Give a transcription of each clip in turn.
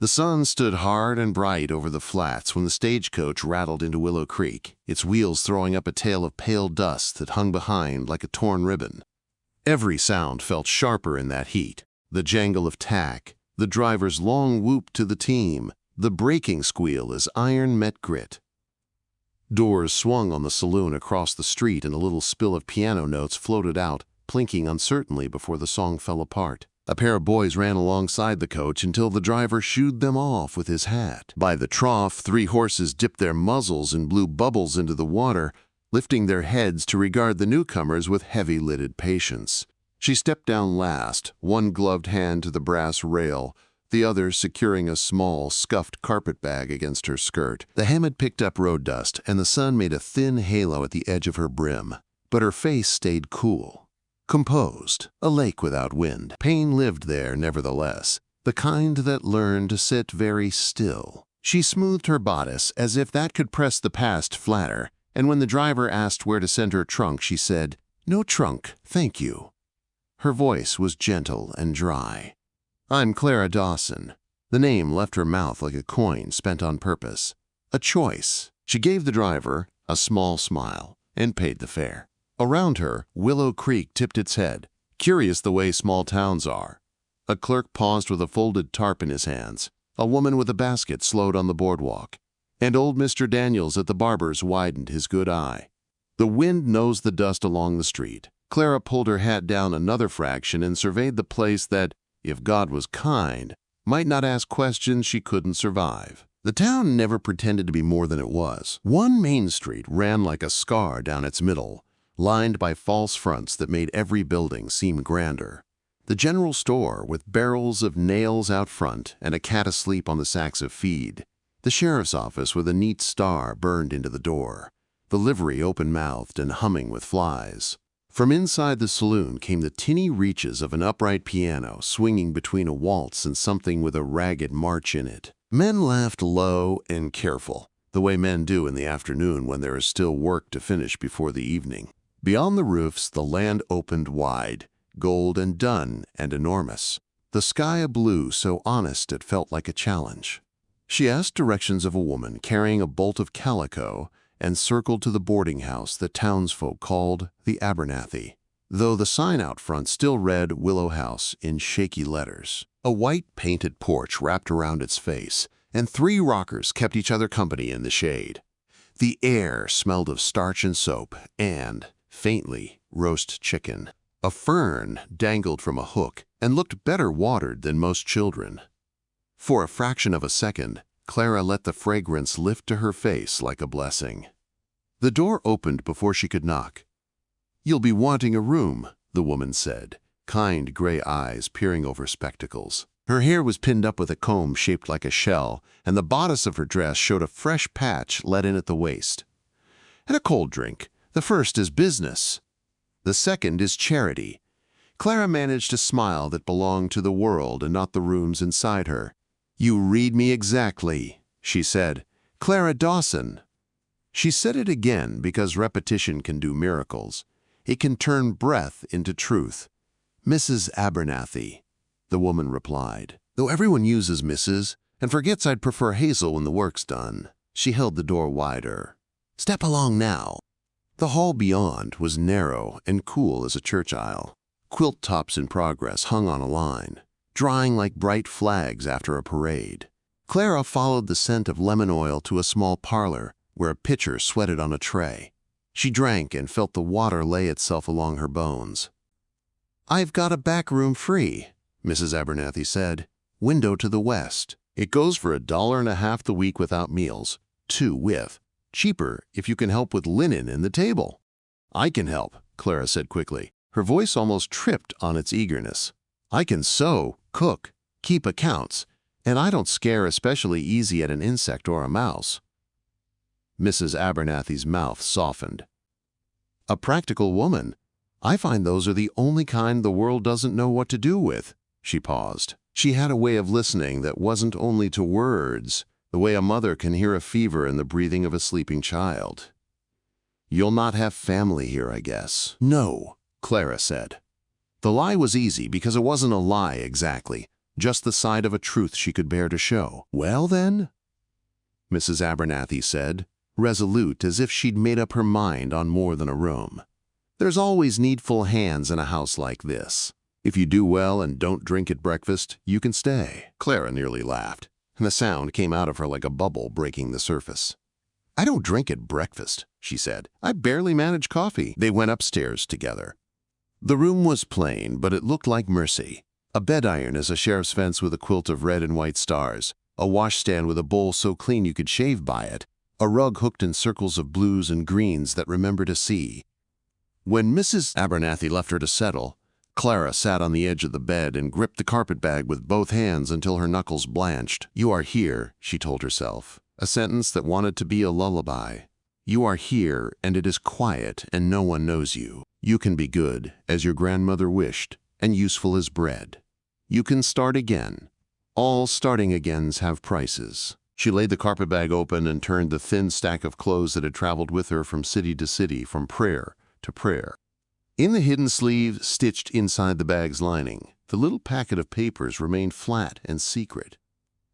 The sun stood hard and bright over the flats when the stagecoach rattled into Willow Creek, its wheels throwing up a tail of pale dust that hung behind like a torn ribbon. Every sound felt sharper in that heat. The jangle of tack, the driver's long whoop to the team, the braking squeal as iron met grit. Doors swung on the saloon across the street and a little spill of piano notes floated out, plinking uncertainly before the song fell apart. A pair of boys ran alongside the coach until the driver shooed them off with his hat. By the trough, 3 horses dipped their muzzles and blew bubbles into the water, lifting their heads to regard the newcomers with heavy-lidded patience. She stepped down last, one gloved hand to the brass rail, the other securing a small, scuffed carpet bag against her skirt. The hem had picked up road dust, and the sun made a thin halo at the edge of her brim, but her face stayed cool. Composed, a lake without wind. Pain lived there nevertheless, the kind that learned to sit very still. She smoothed her bodice as if that could press the past flatter, and when the driver asked where to send her trunk, she said, "No trunk, thank you." Her voice was gentle and dry. "I'm Clara Dawson." The name left her mouth like a coin spent on purpose. A choice. She gave the driver a small smile and paid the fare. Around her, Willow Creek tipped its head, curious the way small towns are. A clerk paused with a folded tarp in his hands. A woman with a basket slowed on the boardwalk. And old Mr. Daniels at the barber's widened his good eye. The wind nosed the dust along the street. Clara pulled her hat down another fraction and surveyed the place that, if God was kind, might not ask questions she couldn't survive. The town never pretended to be more than it was. One main street ran like a scar down its middle, lined by false fronts that made every building seem grander. The general store with barrels of nails out front and a cat asleep on the sacks of feed. The sheriff's office with a neat star burned into the door. The livery open-mouthed and humming with flies. From inside the saloon came the tinny reaches of an upright piano swinging between a waltz and something with a ragged march in it. Men laughed low and careful, the way men do in the afternoon when there is still work to finish before the evening. Beyond the roofs, the land opened wide, gold and dun and enormous. The sky a blue so honest it felt like a challenge. She asked directions of a woman carrying a bolt of calico and circled to the boarding house that townsfolk called the Abernathy, though the sign out front still read Willow House in shaky letters. A white painted porch wrapped around its face, and 3 rockers kept each other company in the shade. The air smelled of starch and soap and, faintly, roast chicken. A fern dangled from a hook and looked better watered than most children. For a fraction of a second, Clara let the fragrance lift to her face like a blessing. The door opened before she could knock. "You'll be wanting a room," the woman said, kind gray eyes peering over spectacles. Her hair was pinned up with a comb shaped like a shell, and the bodice of her dress showed a fresh patch let in at the waist. "And a cold drink. The first is business. The second is charity." Clara managed a smile that belonged to the world and not the rooms inside her. "You read me exactly," she said. "Clara Dawson." She said it again because repetition can do miracles. It can turn breath into truth. "Mrs. Abernathy," the woman replied, "though everyone uses Mrs. and forgets I'd prefer Hazel when the work's done." She held the door wider. "Step along now." The hall beyond was narrow and cool as a church aisle. Quilt tops in progress hung on a line, drying like bright flags after a parade. Clara followed the scent of lemon oil to a small parlor where a pitcher sweated on a tray. She drank and felt the water lay itself along her bones. "I've got a back room free," Mrs. Abernathy said. "Window to the west. It goes for $1.50 the week without meals, 2 with. Cheaper if you can help with linen and the table." "I can help," Clara said quickly. Her voice almost tripped on its eagerness. "I can sew, cook, keep accounts, and I don't scare especially easy at an insect or a mouse." Mrs. Abernathy's mouth softened. "A practical woman. I find those are the only kind the world doesn't know what to do with." She paused. She had a way of listening that wasn't only to words, the way a mother can hear a fever in the breathing of a sleeping child. "You'll not have family here, I guess." "No," Clara said. The lie was easy because it wasn't a lie exactly. just the side of a truth she could bear to show. "Well, then," Mrs. Abernathy said, resolute as if she'd made up her mind on more than a room. "There's always needful hands in a house like this. If you do well and don't drink at breakfast, you can stay." Clara nearly laughed, and the sound came out of her like a bubble breaking the surface. "I don't drink at breakfast," she said. "I barely manage coffee." They went upstairs together. The room was plain, but it looked like mercy. A bed iron as a sheriff's fence with a quilt of red and white stars, a washstand with a bowl so clean you could shave by it, a rug hooked in circles of blues and greens that remember to see. When Mrs. Abernathy left her to settle, Clara sat on the edge of the bed and gripped the carpetbag with both hands until her knuckles blanched. "You are here," she told herself, a sentence that wanted to be a lullaby. "You are here, and it is quiet, and no one knows you. You can be good, as your grandmother wished, and useful as bread. You can start again. All starting agains have prices." She laid the carpetbag open and turned the thin stack of clothes that had traveled with her from city to city, from prayer to prayer. In the hidden sleeve stitched inside the bag's lining, the little packet of papers remained flat and secret.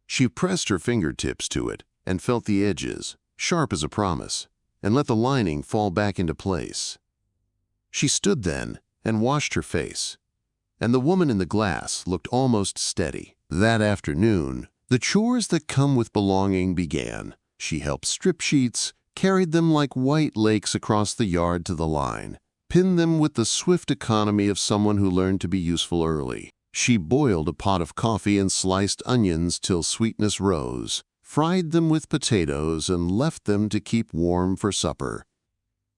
She pressed her fingertips to it and felt the edges, sharp as a promise, and let the lining fall back into place. She stood then and washed her face, and the woman in the glass looked almost steady. That afternoon, the chores that come with belonging began. She helped strip sheets, carried them like white lakes across the yard to the line, pinned them with the swift economy of someone who learned to be useful early. She boiled a pot of coffee and sliced onions till sweetness rose, fried them with potatoes, and left them to keep warm for supper.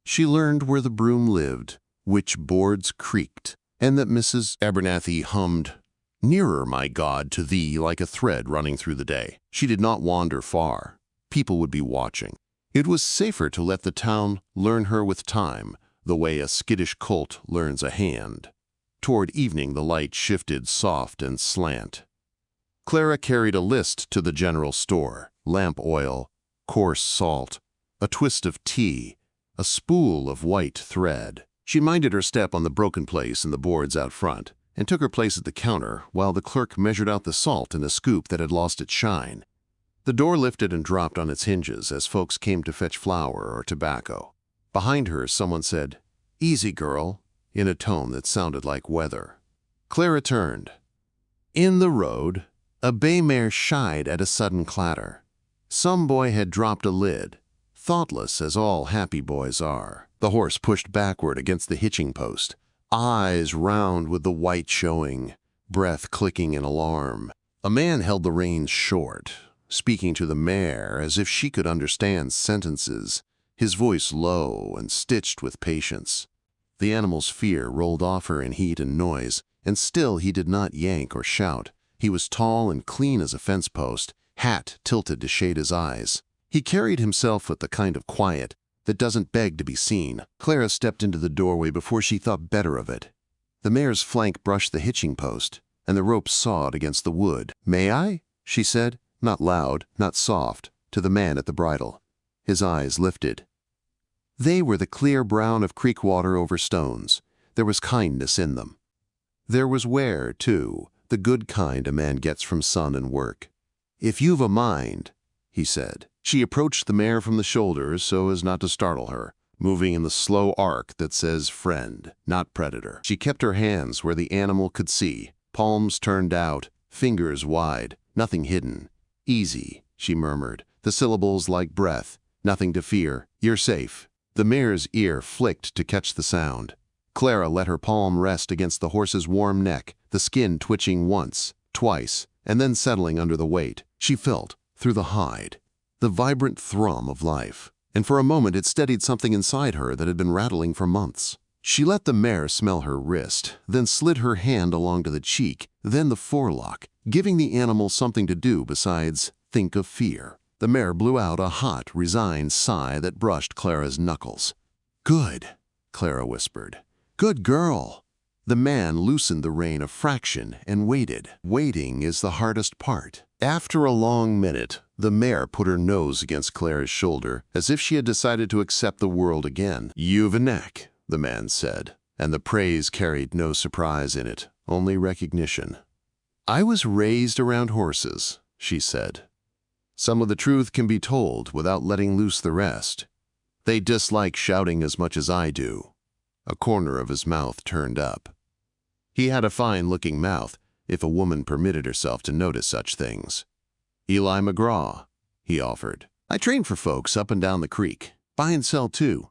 She learned where the broom lived, which boards creaked, and that Mrs. Abernathy hummed, "Nearer, my God, to thee," like a thread running through the day. She did not wander far. People would be watching. It was safer to let the town learn her with time, the way a skittish colt learns a hand. Toward evening, the light shifted soft and slant. Clara carried a list to the general store: lamp oil, coarse salt, a twist of tea, a spool of white thread. She minded her step on the broken place in the boards out front, and took her place at the counter while the clerk measured out the salt in a scoop that had lost its shine. The door lifted and dropped on its hinges as folks came to fetch flour or tobacco. Behind her, someone said, "Easy, girl," in a tone that sounded like weather. Clara turned. In the road, a bay mare shied at a sudden clatter. Some boy had dropped a lid, thoughtless as all happy boys are. The horse pushed backward against the hitching post, eyes round with the white showing, breath clicking in alarm. A man held the reins short, speaking to the mare as if she could understand sentences, his voice low and stitched with patience. The animal's fear rolled off her in heat and noise, and still he did not yank or shout. He was tall and clean as a fence post, hat tilted to shade his eyes. He carried himself with the kind of quiet that doesn't beg to be seen. Clara stepped into the doorway before she thought better of it. The mare's flank brushed the hitching post, and the rope sawed against the wood. "May I?" she said, not loud, not soft, to the man at the bridle. His eyes lifted. They were the clear brown of creek water over stones. There was kindness in them. There was wear, too, the good kind a man gets from sun and work. "If you've a mind," he said. She approached the mare from the shoulders so as not to startle her, moving in the slow arc that says friend, not predator. She kept her hands where the animal could see, palms turned out, fingers wide, nothing hidden. "Easy," she murmured, the syllables like breath. "Nothing to fear. You're safe." The mare's ear flicked to catch the sound. Clara let her palm rest against the horse's warm neck, the skin twitching once, twice, and then settling under the weight. She felt, through the hide, the vibrant thrum of life, and for a moment it steadied something inside her that had been rattling for months. She let the mare smell her wrist, then slid her hand along to the cheek, then the forelock, giving the animal something to do besides think of fear. The mare blew out a hot, resigned sigh that brushed Clara's knuckles. "Good," Clara whispered. "Good girl." The man loosened the rein a fraction and waited. Waiting is the hardest part. After a long minute, the mare put her nose against Clara's shoulder, as if she had decided to accept the world again. "You've a neck," the man said, and the praise carried no surprise in it, only recognition. "I was raised around horses," she said. "Some of the truth can be told without letting loose the rest. They dislike shouting as much as I do." A corner of his mouth turned up. He had a fine-looking mouth, if a woman permitted herself to notice such things. "Eli McGraw," he offered. "I train for folks up and down the creek. Buy and sell, too.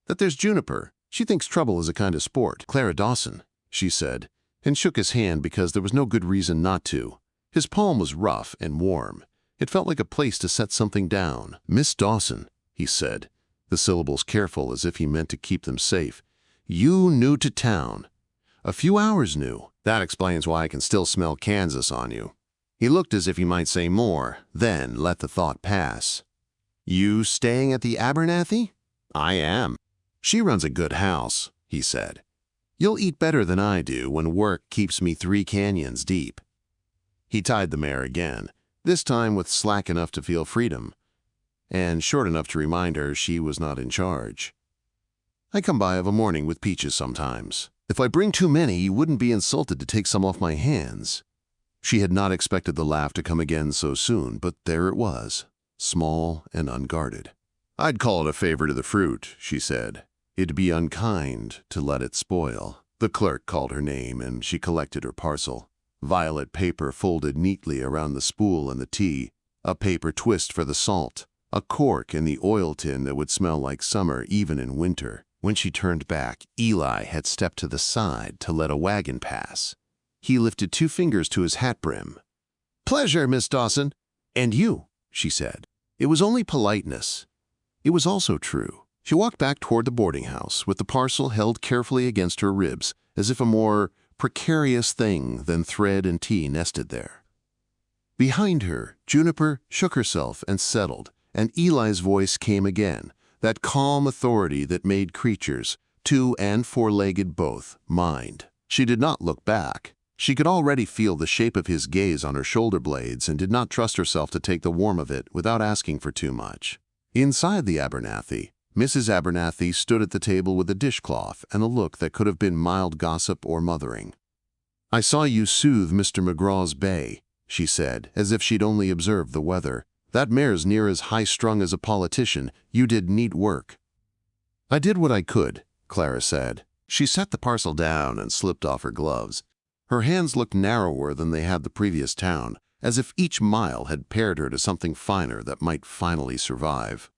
That there's Juniper. She thinks trouble is a kind of sport." "Clara Dawson," she said, and shook his hand because there was no good reason not to. His palm was rough and warm. It felt like a place to set something down. "Miss Dawson," he said, the syllables careful as if he meant to keep them safe. "You new to town." "A few hours new." "That explains why I can still smell Kansas on you." He looked as if he might say more, then let the thought pass. "You staying at the Abernathy?" "I am." "She runs a good house," he said. "You'll eat better than I do when work keeps me 3 canyons deep." He tied the mare again, this time with slack enough to feel freedom, and short enough to remind her she was not in charge. "I come by of a morning with peaches sometimes. If I bring too many, you wouldn't be insulted to take some off my hands." She had not expected the laugh to come again so soon, but there it was, small and unguarded. "I'd call it a favor to the fruit," she said. "It'd be unkind to let it spoil." The clerk called her name, and she collected her parcel. Violet paper folded neatly around the spool and the tea, a paper twist for the salt, a cork in the oil tin that would smell like summer even in winter. When she turned back, Eli had stepped to the side to let a wagon pass. He lifted 2 fingers to his hat brim. "Pleasure, Miss Dawson." "And you," she said. It was only politeness. It was also true. She walked back toward the boarding house with the parcel held carefully against her ribs, as if a more precarious thing than thread and tea nested there. Behind her, Juniper shook herself and settled, and Eli's voice came again, that calm authority that made creatures, 2- and 4-legged both, mind. She did not look back. She could already feel the shape of his gaze on her shoulder blades and did not trust herself to take the warmth of it without asking for too much. Inside the Abernathy, Mrs. Abernathy stood at the table with a dishcloth and a look that could have been mild gossip or mothering. "I saw you soothe Mr. McGraw's bay," she said, as if she'd only observed the weather. "That mare's near as high-strung as a politician. You did neat work." "I did what I could," Clara said. She set the parcel down and slipped off her gloves. Her hands looked narrower than they had the previous town, as if each mile had paired her to something finer that might finally survive.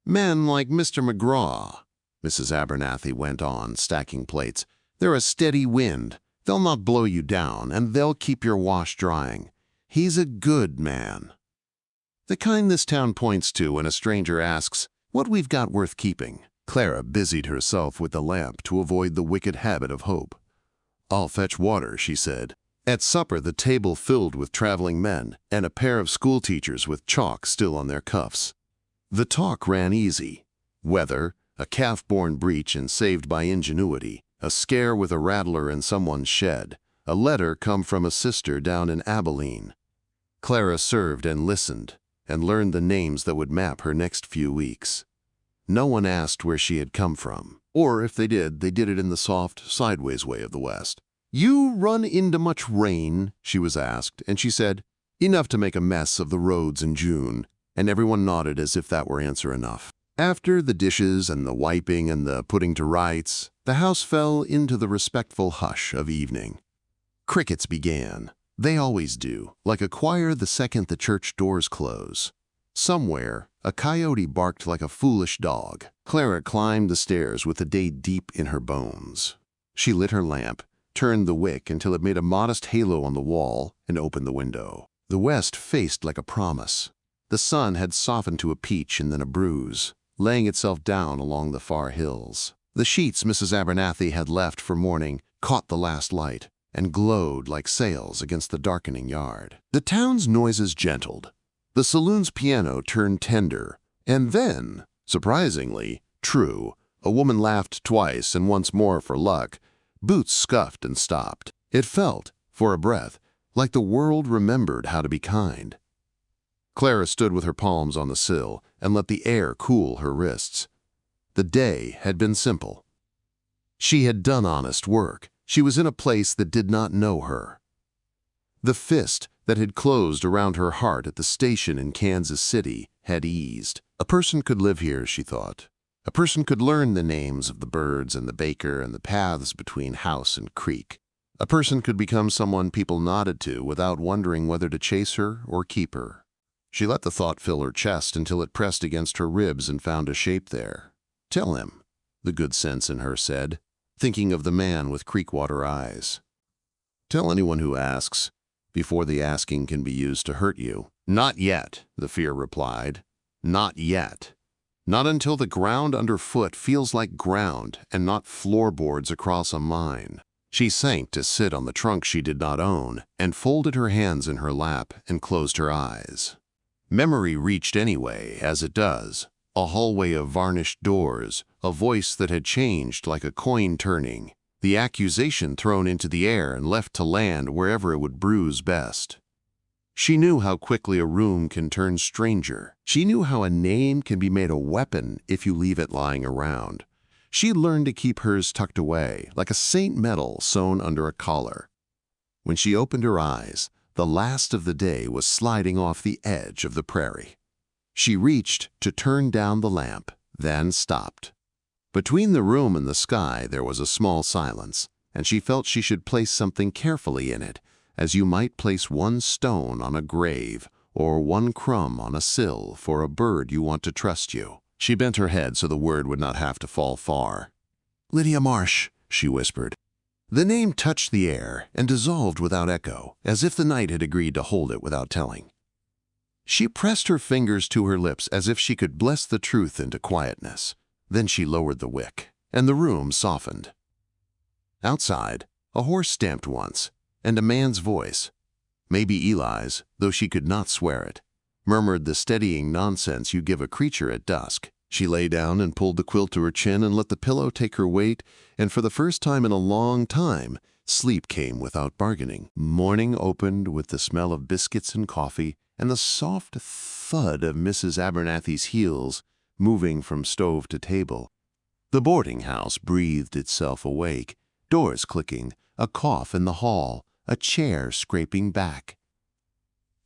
"Men like Mr. McGraw," Mrs. Abernathy went on, stacking plates. "They're a steady wind. They'll not blow you down, and they'll keep your wash drying. He's a good man. The kind this town points to when a stranger asks, what we've got worth keeping." Clara busied herself with the lamp to avoid the wicked habit of hope. "I'll fetch water," she said. At supper, the table filled with traveling men and a pair of schoolteachers with chalk still on their cuffs. The talk ran easy. Weather, a calf-born breach and saved by ingenuity, a scare with a rattler in someone's shed, a letter come from a sister down in Abilene. Clara served and listened, and learned the names that would map her next few weeks. No one asked where she had come from, or if they did it in the soft, sideways way of the West. "You run into much rain?" she was asked, and she said, "Enough to make a mess of the roads in June," and everyone nodded as if that were answer enough. After the dishes and the wiping and the putting to rights, the house fell into the respectful hush of evening. Crickets began. They always do, like a choir the second the church doors close. Somewhere, a coyote barked like a foolish dog. Clara climbed the stairs with the day deep in her bones. She lit her lamp, turned the wick until it made a modest halo on the wall, and opened the window. The west faced like a promise. The sun had softened to a peach and then a bruise, laying itself down along the far hills. The sheets Mrs. Abernathy had left for morning caught the last light and glowed like sails against the darkening yard. The town's noises gentled. The saloon's piano turned tender, and then, surprisingly, true, a woman laughed twice and once more for luck. Boots scuffed and stopped. It felt, for a breath, like the world remembered how to be kind. Clara stood with her palms on the sill and let the air cool her wrists. The day had been simple. She had done honest work. She was in a place that did not know her. The fist that had closed around her heart at the station in Kansas City had eased. A person could live here, she thought. A person could learn the names of the birds and the baker and the paths between house and creek. A person could become someone people nodded to without wondering whether to chase her or keep her. She let the thought fill her chest until it pressed against her ribs and found a shape there. Tell him, the good sense in her said, thinking of the man with creekwater eyes. Tell anyone who asks, before the asking can be used to hurt you. Not yet, the fear replied. Not yet. Not until the ground underfoot feels like ground and not floorboards across a mine. She sank to sit on the trunk she did not own and folded her hands in her lap and closed her eyes. Memory reached anyway, as it does. A hallway of varnished doors, a voice that had changed like a coin turning, the accusation thrown into the air and left to land wherever it would bruise best. She knew how quickly a room can turn stranger. She knew how a name can be made a weapon if you leave it lying around. She learned to keep hers tucked away, like a saint medal sewn under a collar. When she opened her eyes, the last of the day was sliding off the edge of the prairie. She reached to turn down the lamp, then stopped. Between the room and the sky there was a small silence, and she felt she should place something carefully in it, as you might place one stone on a grave or one crumb on a sill for a bird you want to trust you. She bent her head so the word would not have to fall far. "Lydia Marsh," she whispered. The name touched the air and dissolved without echo, as if the night had agreed to hold it without telling. She pressed her fingers to her lips as if she could bless the truth into quietness. Then she lowered the wick, and the room softened. Outside, a horse stamped once, and a man's voice, maybe Eli's, though she could not swear it, murmured the steadying nonsense you give a creature at dusk. She lay down and pulled the quilt to her chin and let the pillow take her weight, and for the first time in a long time, sleep came without bargaining. Morning opened with the smell of biscuits and coffee and the soft thud of Mrs. Abernathy's heels moving from stove to table. The boarding house breathed itself awake, doors clicking, a cough in the hall, a chair scraping back.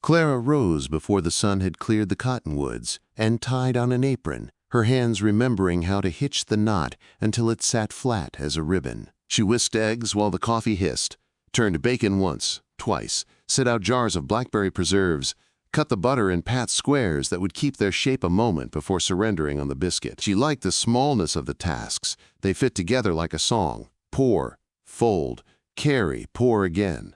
Clara rose before the sun had cleared the cottonwoods and tied on an apron, her hands remembering how to hitch the knot until it sat flat as a ribbon. She whisked eggs while the coffee hissed, turned bacon once, twice, set out jars of blackberry preserves, cut the butter in pat squares that would keep their shape a moment before surrendering on the biscuit. She liked the smallness of the tasks. They fit together like a song. Pour, fold, carry, pour again.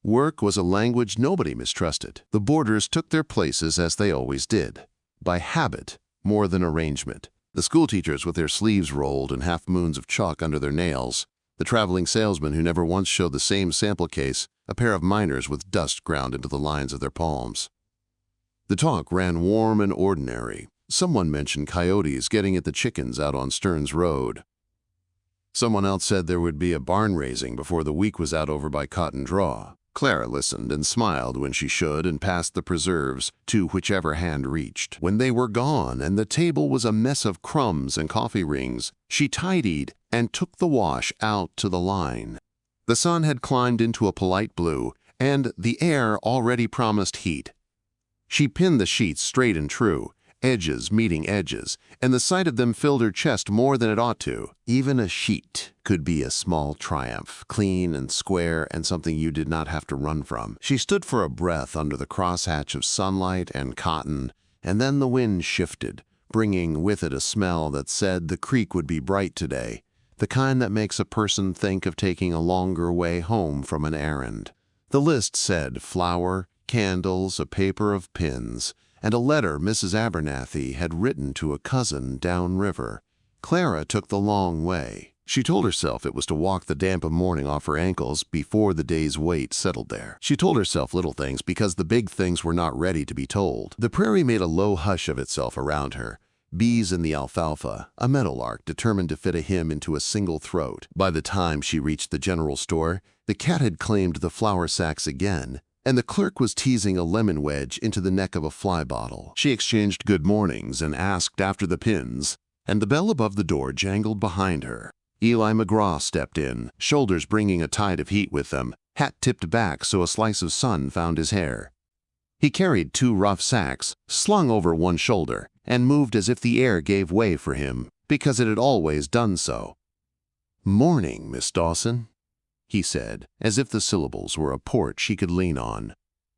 Work was a language nobody mistrusted. The boarders took their places as they always did, by habit more than arrangement. The schoolteachers with their sleeves rolled and half-moons of chalk under their nails, the traveling salesman who never once showed the same sample case, a pair of miners with dust ground into the lines of their palms. The talk ran warm and ordinary. Someone mentioned coyotes getting at the chickens out on Stearns Road. Someone else said there would be a barn raising before the week was out over by Cotton Draw. Clara listened and smiled when she should and passed the preserves to whichever hand reached. When they were gone and the table was a mess of crumbs and coffee rings, she tidied and took the wash out to the line. The sun had climbed into a polite blue, and the air already promised heat. She pinned the sheets straight and true, edges meeting edges, and the sight of them filled her chest more than it ought to. Even a sheet could be a small triumph, clean and square and something you did not have to run from. She stood for a breath under the crosshatch of sunlight and cotton, and then the wind shifted, bringing with it a smell that said the creek would be bright today, the kind that makes a person think of taking a longer way home from an errand. The list said flour, candles, a paper of pins, and a letter Mrs. Abernathy had written to a cousin downriver. Clara took the long way. She told herself it was to walk the damp of morning off her ankles before the day's weight settled there. She told herself little things because the big things were not ready to be told. The prairie made a low hush of itself around her. Bees in the alfalfa, a meadowlark determined to fit a hymn into a single throat. By the time she reached the general store, the cat had claimed the flour sacks again, and the clerk was teasing a lemon wedge into the neck of a fly bottle. She exchanged good mornings and asked after the pins, and the bell above the door jangled behind her. Eli McGraw stepped in, shoulders bringing a tide of heat with them, hat tipped back so a slice of sun found his hair. He carried 2 rough sacks, slung over one shoulder, and moved as if the air gave way for him, because it had always done so. "Morning, Miss Dawson," he said, as if the syllables were a porch he could lean on.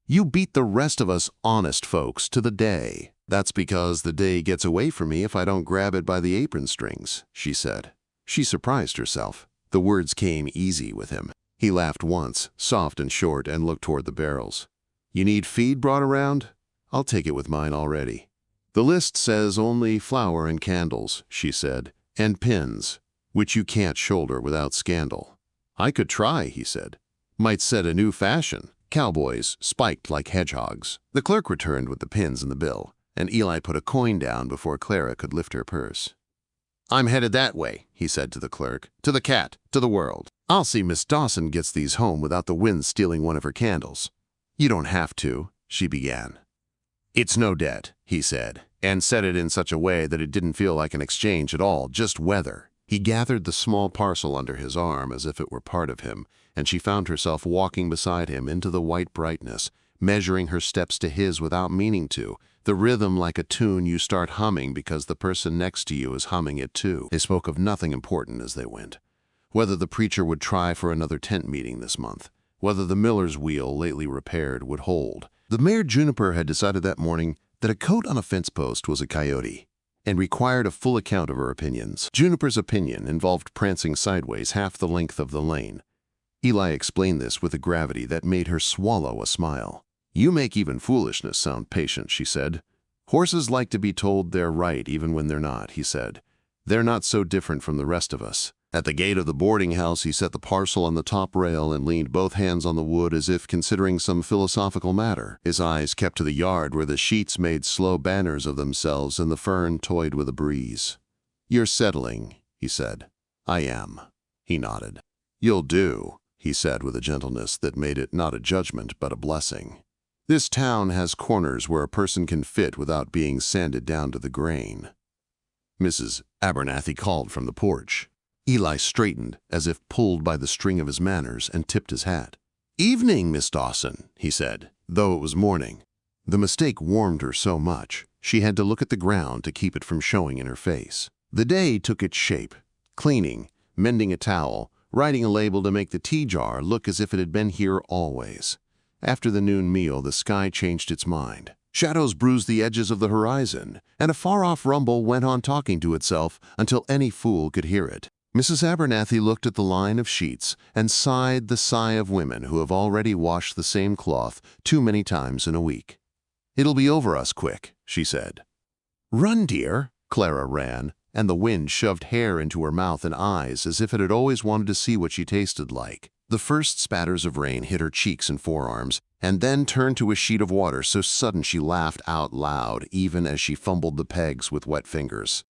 "You beat the rest of us honest folks to the day." "That's because the day gets away from me if I don't grab it by the apron strings," she said. She surprised herself. The words came easy with him. He laughed once, soft and short, and looked toward the barrels. "You need feed brought around? I'll take it with mine already." "The list says only flour and candles," she said, "and pins, which you can't shoulder without scandal." "I could try," he said. "Might set a new fashion. Cowboys, spiked like hedgehogs." The clerk returned with the pins and the bill, and Eli put a coin down before Clara could lift her purse. "I'm headed that way," he said to the clerk. "To the cat, to the world. I'll see Miss Dawson gets these home without the wind stealing one of her candles." "You don't have to," she began. "It's no debt," he said, and said it in such a way that it didn't feel like an exchange at all, just weather. He gathered the small parcel under his arm as if it were part of him, and she found herself walking beside him into the white brightness, measuring her steps to his without meaning to, the rhythm like a tune you start humming because the person next to you is humming it too. They spoke of nothing important as they went. Whether the preacher would try for another tent meeting this month, whether the miller's wheel, lately repaired, would hold. The mare Juniper had decided that morning that a coat on a fence post was a coyote, and required a full account of her opinions. Juniper's opinion involved prancing sideways half the length of the lane. Eli explained this with a gravity that made her swallow a smile. "You make even foolishness sound patient," she said. "Horses like to be told they're right even when they're not," he said. "They're not so different from the rest of us." At the gate of the boarding house, he set the parcel on the top rail and leaned both hands on the wood as if considering some philosophical matter. His eyes kept to the yard where the sheets made slow banners of themselves and the fern toyed with a breeze. "You're settling," he said. "I am." He nodded. "You'll do," he said with a gentleness that made it not a judgment but a blessing. "This town has corners where a person can fit without being sanded down to the grain." Mrs. Abernathy called from the porch. Eli straightened, as if pulled by the string of his manners, and tipped his hat. "Evening, Miss Dawson," he said, though it was morning. The mistake warmed her so much, she had to look at the ground to keep it from showing in her face. The day took its shape, cleaning, mending a towel, writing a label to make the tea jar look as if it had been here always. After the noon meal, the sky changed its mind. Shadows bruised the edges of the horizon, and a far-off rumble went on talking to itself until any fool could hear it. Mrs. Abernathy looked at the line of sheets and sighed the sigh of women who have already washed the same cloth too many times in a week. "It'll be over us quick," she said. "Run, dear." Clara ran, and the wind shoved hair into her mouth and eyes as if it had always wanted to see what she tasted like. The first spatters of rain hit her cheeks and forearms, and then turned to a sheet of water so sudden she laughed out loud even as she fumbled the pegs with wet fingers.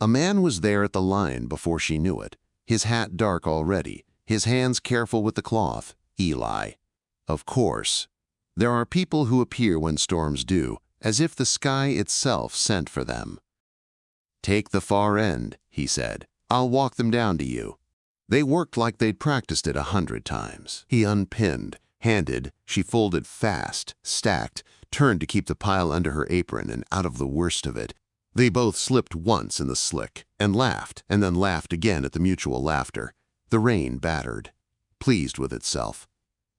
A man was there at the line before she knew it, his hat dark already, his hands careful with the cloth. Eli. Of course. There are people who appear when storms do, as if the sky itself sent for them. "Take the far end," he said. "I'll walk them down to you." They worked like they'd practiced it 100 times. He unpinned, handed, she folded fast, stacked, turned to keep the pile under her apron and out of the worst of it. They both slipped once in the slick, and then laughed again at the mutual laughter. The rain battered, pleased with itself.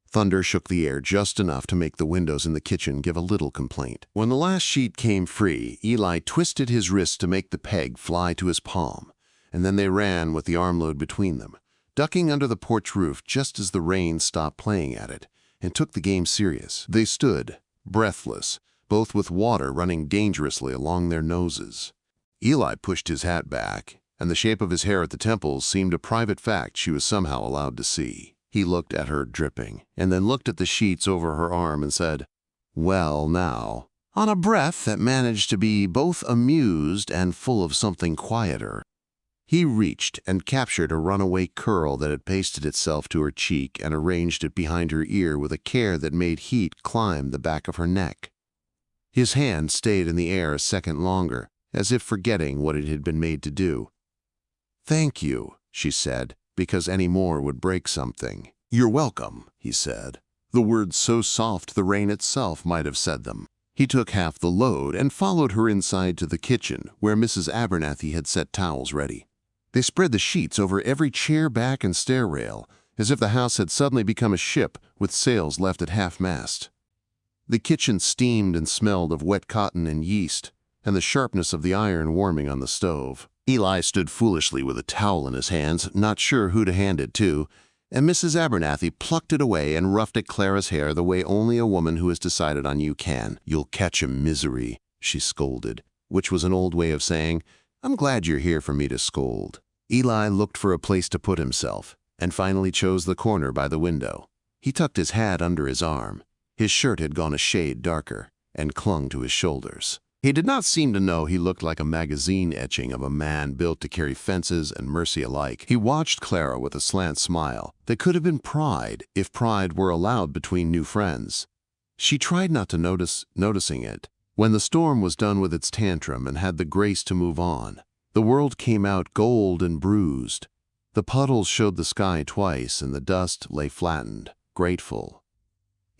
Thunder shook the air just enough to make the windows in the kitchen give a little complaint. When the last sheet came free, Eli twisted his wrist to make the peg fly to his palm, and then they ran with the armload between them, ducking under the porch roof just as the rain stopped playing at it, and took the game serious. They stood, breathless, both with water running dangerously along their noses. Eli pushed his hat back, and the shape of his hair at the temples seemed a private fact she was somehow allowed to see. He looked at her dripping, and then looked at the sheets over her arm and said, "Well, now," on a breath that managed to be both amused and full of something quieter. He reached and captured a runaway curl that had pasted itself to her cheek and arranged it behind her ear with a care that made heat climb the back of her neck. His hand stayed in the air a second longer, as if forgetting what it had been made to do. "Thank you," she said, because any more would break something. "You're welcome," he said. The words so soft the rain itself might have said them. He took half the load and followed her inside to the kitchen, where Mrs. Abernathy had set towels ready. They spread the sheets over every chair back and stair rail, as if the house had suddenly become a ship with sails left at half-mast. The kitchen steamed and smelled of wet cotton and yeast, and the sharpness of the iron warming on the stove. Eli stood foolishly with a towel in his hands, not sure who to hand it to, and Mrs. Abernathy plucked it away and roughed at Clara's hair the way only a woman who has decided on you can. "You'll catch a misery," she scolded, which was an old way of saying, "I'm glad you're here for me to scold." Eli looked for a place to put himself, and finally chose the corner by the window. He tucked his hat under his arm. His shirt had gone a shade darker and clung to his shoulders. He did not seem to know he looked like a magazine etching of a man built to carry fences and mercy alike. He watched Clara with a slant smile that could have been pride if pride were allowed between new friends. She tried not to noticing it. When the storm was done with its tantrum and had the grace to move on, the world came out gold and bruised. The puddles showed the sky twice and the dust lay flattened, grateful.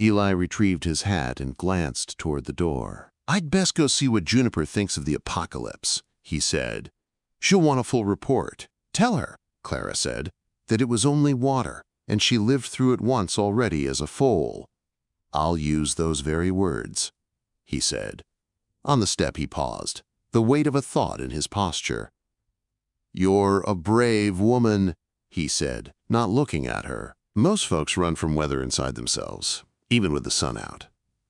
Eli retrieved his hat and glanced toward the door. "I'd best go see what Juniper thinks of the apocalypse," he said. "She'll want a full report." "Tell her," Clara said, "that it was only water, and she lived through it once already as a foal." "I'll use those very words," he said. On the step he paused, the weight of a thought in his posture. "You're a brave woman," he said, not looking at her. Most folks run from weather inside themselves, even with the sun out.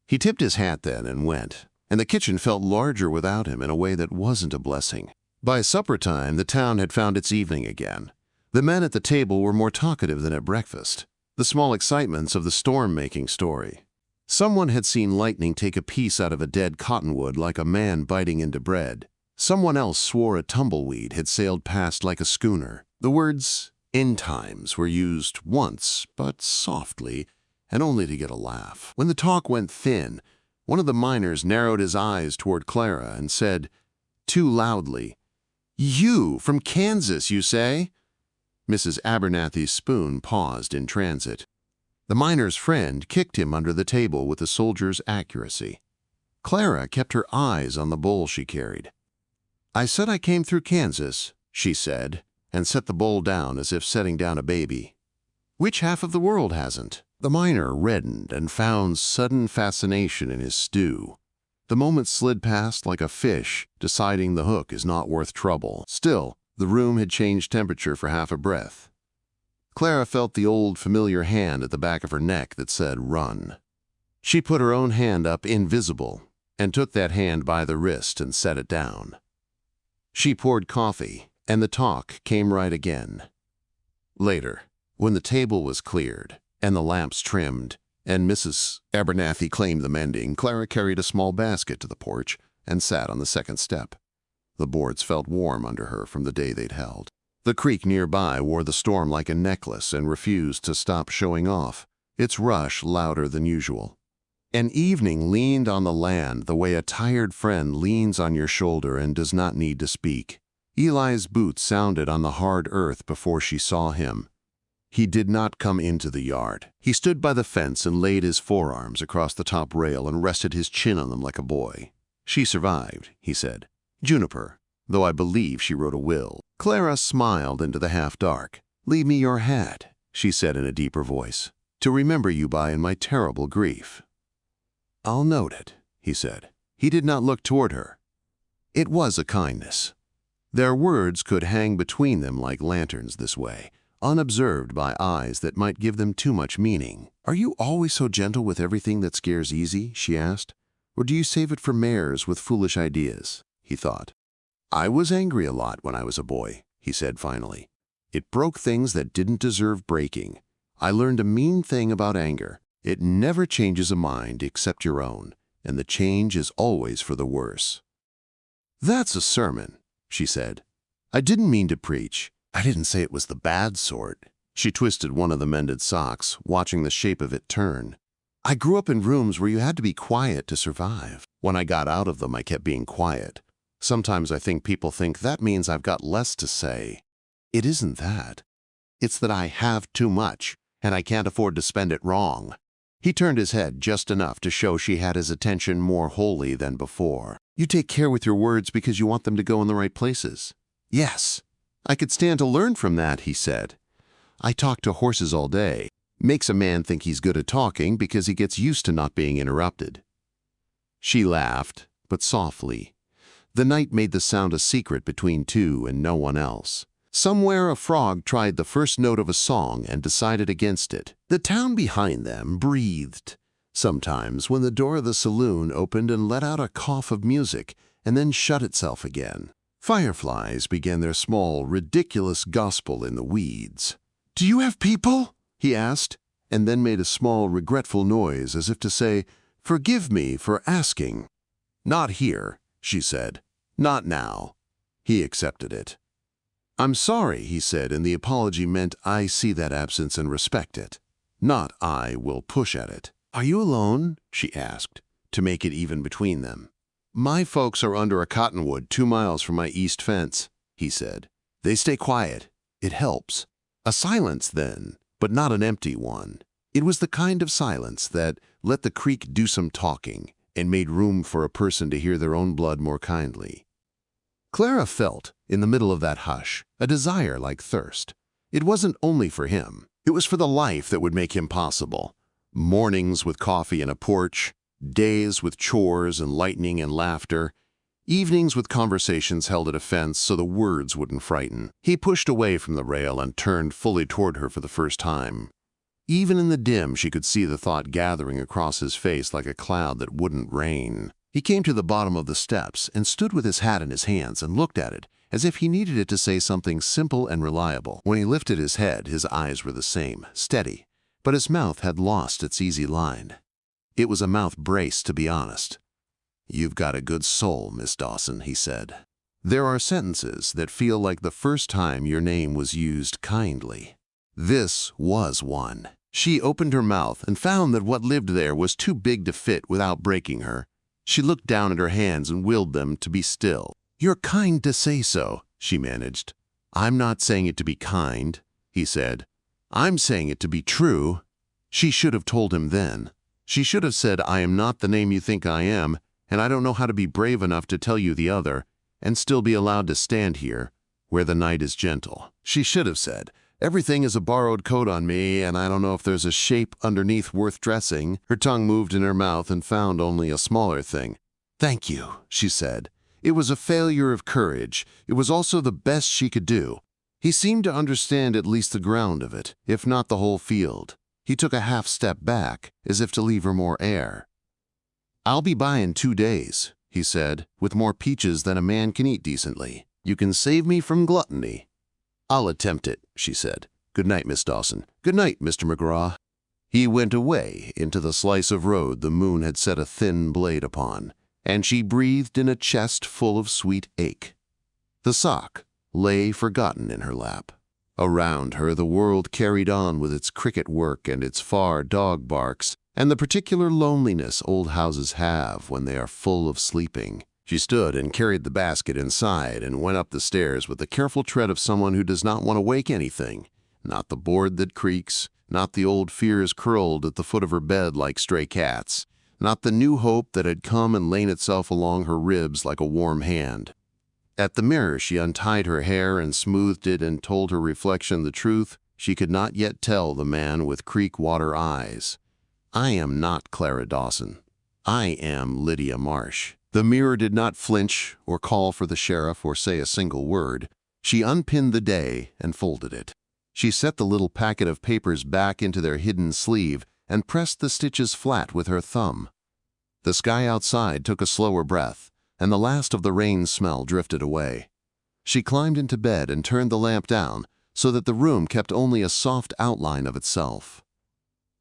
He tipped his hat then and went, and the kitchen felt larger without him in a way that wasn't a blessing. By supper time, the town had found its evening again. The men at the table were more talkative than at breakfast, the small excitements of the storm-making story. Someone had seen lightning take a piece out of a dead cottonwood like a man biting into bread. Someone else swore a tumbleweed had sailed past like a schooner. The words "end times" were used once, but softly, and only to get a laugh. When the talk went thin, one of the miners narrowed his eyes toward Clara and said, too loudly, "You, from Kansas, you say?" Mrs. Abernathy's spoon paused in transit. The miner's friend kicked him under the table with a soldier's accuracy. Clara kept her eyes on the bowl she carried. "I said I came through Kansas," she said, and set the bowl down as if setting down a baby. "Which half of the world hasn't?" The miner reddened and found sudden fascination in his stew. The moment slid past like a fish, deciding the hook is not worth trouble. Still, the room had changed temperature for half a breath. Clara felt the old familiar hand at the back of her neck that said, "Run." She put her own hand up invisible and took that hand by the wrist and set it down. She poured coffee, and the talk came right again. Later, when the table was cleared, and the lamps trimmed, and Mrs. Abernathy claimed the mending, Clara carried a small basket to the porch and sat on the second step. The boards felt warm under her from the day they'd held. The creek nearby wore the storm like a necklace and refused to stop showing off, its rush louder than usual. An evening leaned on the land the way a tired friend leans on your shoulder and does not need to speak. Eli's boots sounded on the hard earth before she saw him. He did not come into the yard. He stood by the fence and laid his forearms across the top rail and rested his chin on them like a boy. "She survived," he said. "Juniper, though I believe she wrote a will." Clara smiled into the half-dark. "Leave me your hat," she said in a deeper voice, "to remember you by in my terrible grief." "I'll note it," he said. He did not look toward her. It was a kindness. Their words could hang between them like lanterns this way, unobserved by eyes that might give them too much meaning. "Are you always so gentle with everything that scares easy?" she asked. "Or do you save it for mares with foolish ideas?" He thought. "I was angry a lot when I was a boy," he said finally. "It broke things that didn't deserve breaking. I learned a mean thing about anger. It never changes a mind except your own, and the change is always for the worse." "That's a sermon," she said. "I didn't mean to preach. I didn't say it was the bad sort." She twisted one of the mended socks, watching the shape of it turn. "I grew up in rooms where you had to be quiet to survive. When I got out of them, I kept being quiet. Sometimes I think people think that means I've got less to say. It isn't that. It's that I have too much, and I can't afford to spend it wrong." He turned his head just enough to show she had his attention more wholly than before. "You take care with your words because you want them to go in the right places." "Yes, I could stand to learn from that," he said. "I talk to horses all day. Makes a man think he's good at talking because he gets used to not being interrupted." She laughed, but softly. The night made the sound a secret between two and no one else. Somewhere a frog tried the first note of a song and decided against it. The town behind them breathed. Sometimes when the door of the saloon opened and let out a cough of music and then shut itself again. Fireflies began their small, ridiculous gospel in the weeds. "Do you have people?" he asked, and then made a small, regretful noise as if to say, "Forgive me for asking." "Not here," she said. "Not now." He accepted it. "I'm sorry," he said, and the apology meant, "I see that absence and respect it." Not, "I will push at it." "Are you alone?" she asked, to make it even between them. "My folks are under a cottonwood 2 miles from my east fence," he said. "They stay quiet. It helps." A silence then, but not an empty one. It was the kind of silence that let the creek do some talking and made room for a person to hear their own blood more kindly. Clara felt, in the middle of that hush, a desire like thirst. It wasn't only for him. It was for the life that would make him possible. Mornings with coffee and a porch, days with chores and lightning and laughter, evenings with conversations held at a fence so the words wouldn't frighten. He pushed away from the rail and turned fully toward her for the first time. Even in the dim, she could see the thought gathering across his face like a cloud that wouldn't rain. He came to the bottom of the steps and stood with his hat in his hands and looked at it, as if he needed it to say something simple and reliable. When he lifted his head, his eyes were the same, steady, but his mouth had lost its easy line. It was a mouth braced, to be honest. "You've got a good soul, Miss Dawson," he said. There are sentences that feel like the first time your name was used kindly. This was one. She opened her mouth and found that what lived there was too big to fit without breaking her. She looked down at her hands and willed them to be still. "You're kind to say so," she managed. "I'm not saying it to be kind," he said. "I'm saying it to be true." She should have told him then. She should have said, "I am not the name you think I am, and I don't know how to be brave enough to tell you the other, and still be allowed to stand here, where the night is gentle." She should have said, "Everything is a borrowed coat on me, and I don't know if there's a shape underneath worth dressing." Her tongue moved in her mouth and found only a smaller thing. "Thank you," she said. It was a failure of courage. It was also the best she could do. He seemed to understand at least the ground of it, if not the whole field. He took a half step back, as if to leave her more air. "I'll be by in 2 days," he said, "with more peaches than a man can eat decently. You can save me from gluttony." "I'll attempt it," she said. "Good night, Miss Dawson." "Good night, Mr. McGraw." He went away into the slice of road the moon had set a thin blade upon, and she breathed in a chest full of sweet ache. The sock lay forgotten in her lap. Around her the world carried on with its cricket work and its far dog barks, and the particular loneliness old houses have when they are full of sleeping. She stood and carried the basket inside and went up the stairs with the careful tread of someone who does not want to wake anything. Not the board that creaks, not the old fears curled at the foot of her bed like stray cats, not the new hope that had come and lain itself along her ribs like a warm hand. At the mirror she untied her hair and smoothed it and told her reflection the truth she could not yet tell the man with creek water eyes. "I am not Clara Dawson. I am Lydia Marsh." The mirror did not flinch or call for the sheriff or say a single word. She unpinned the day and folded it. She set the little packet of papers back into their hidden sleeve and pressed the stitches flat with her thumb. The sky outside took a slower breath, and the last of the rain smell drifted away. She climbed into bed and turned the lamp down so that the room kept only a soft outline of itself.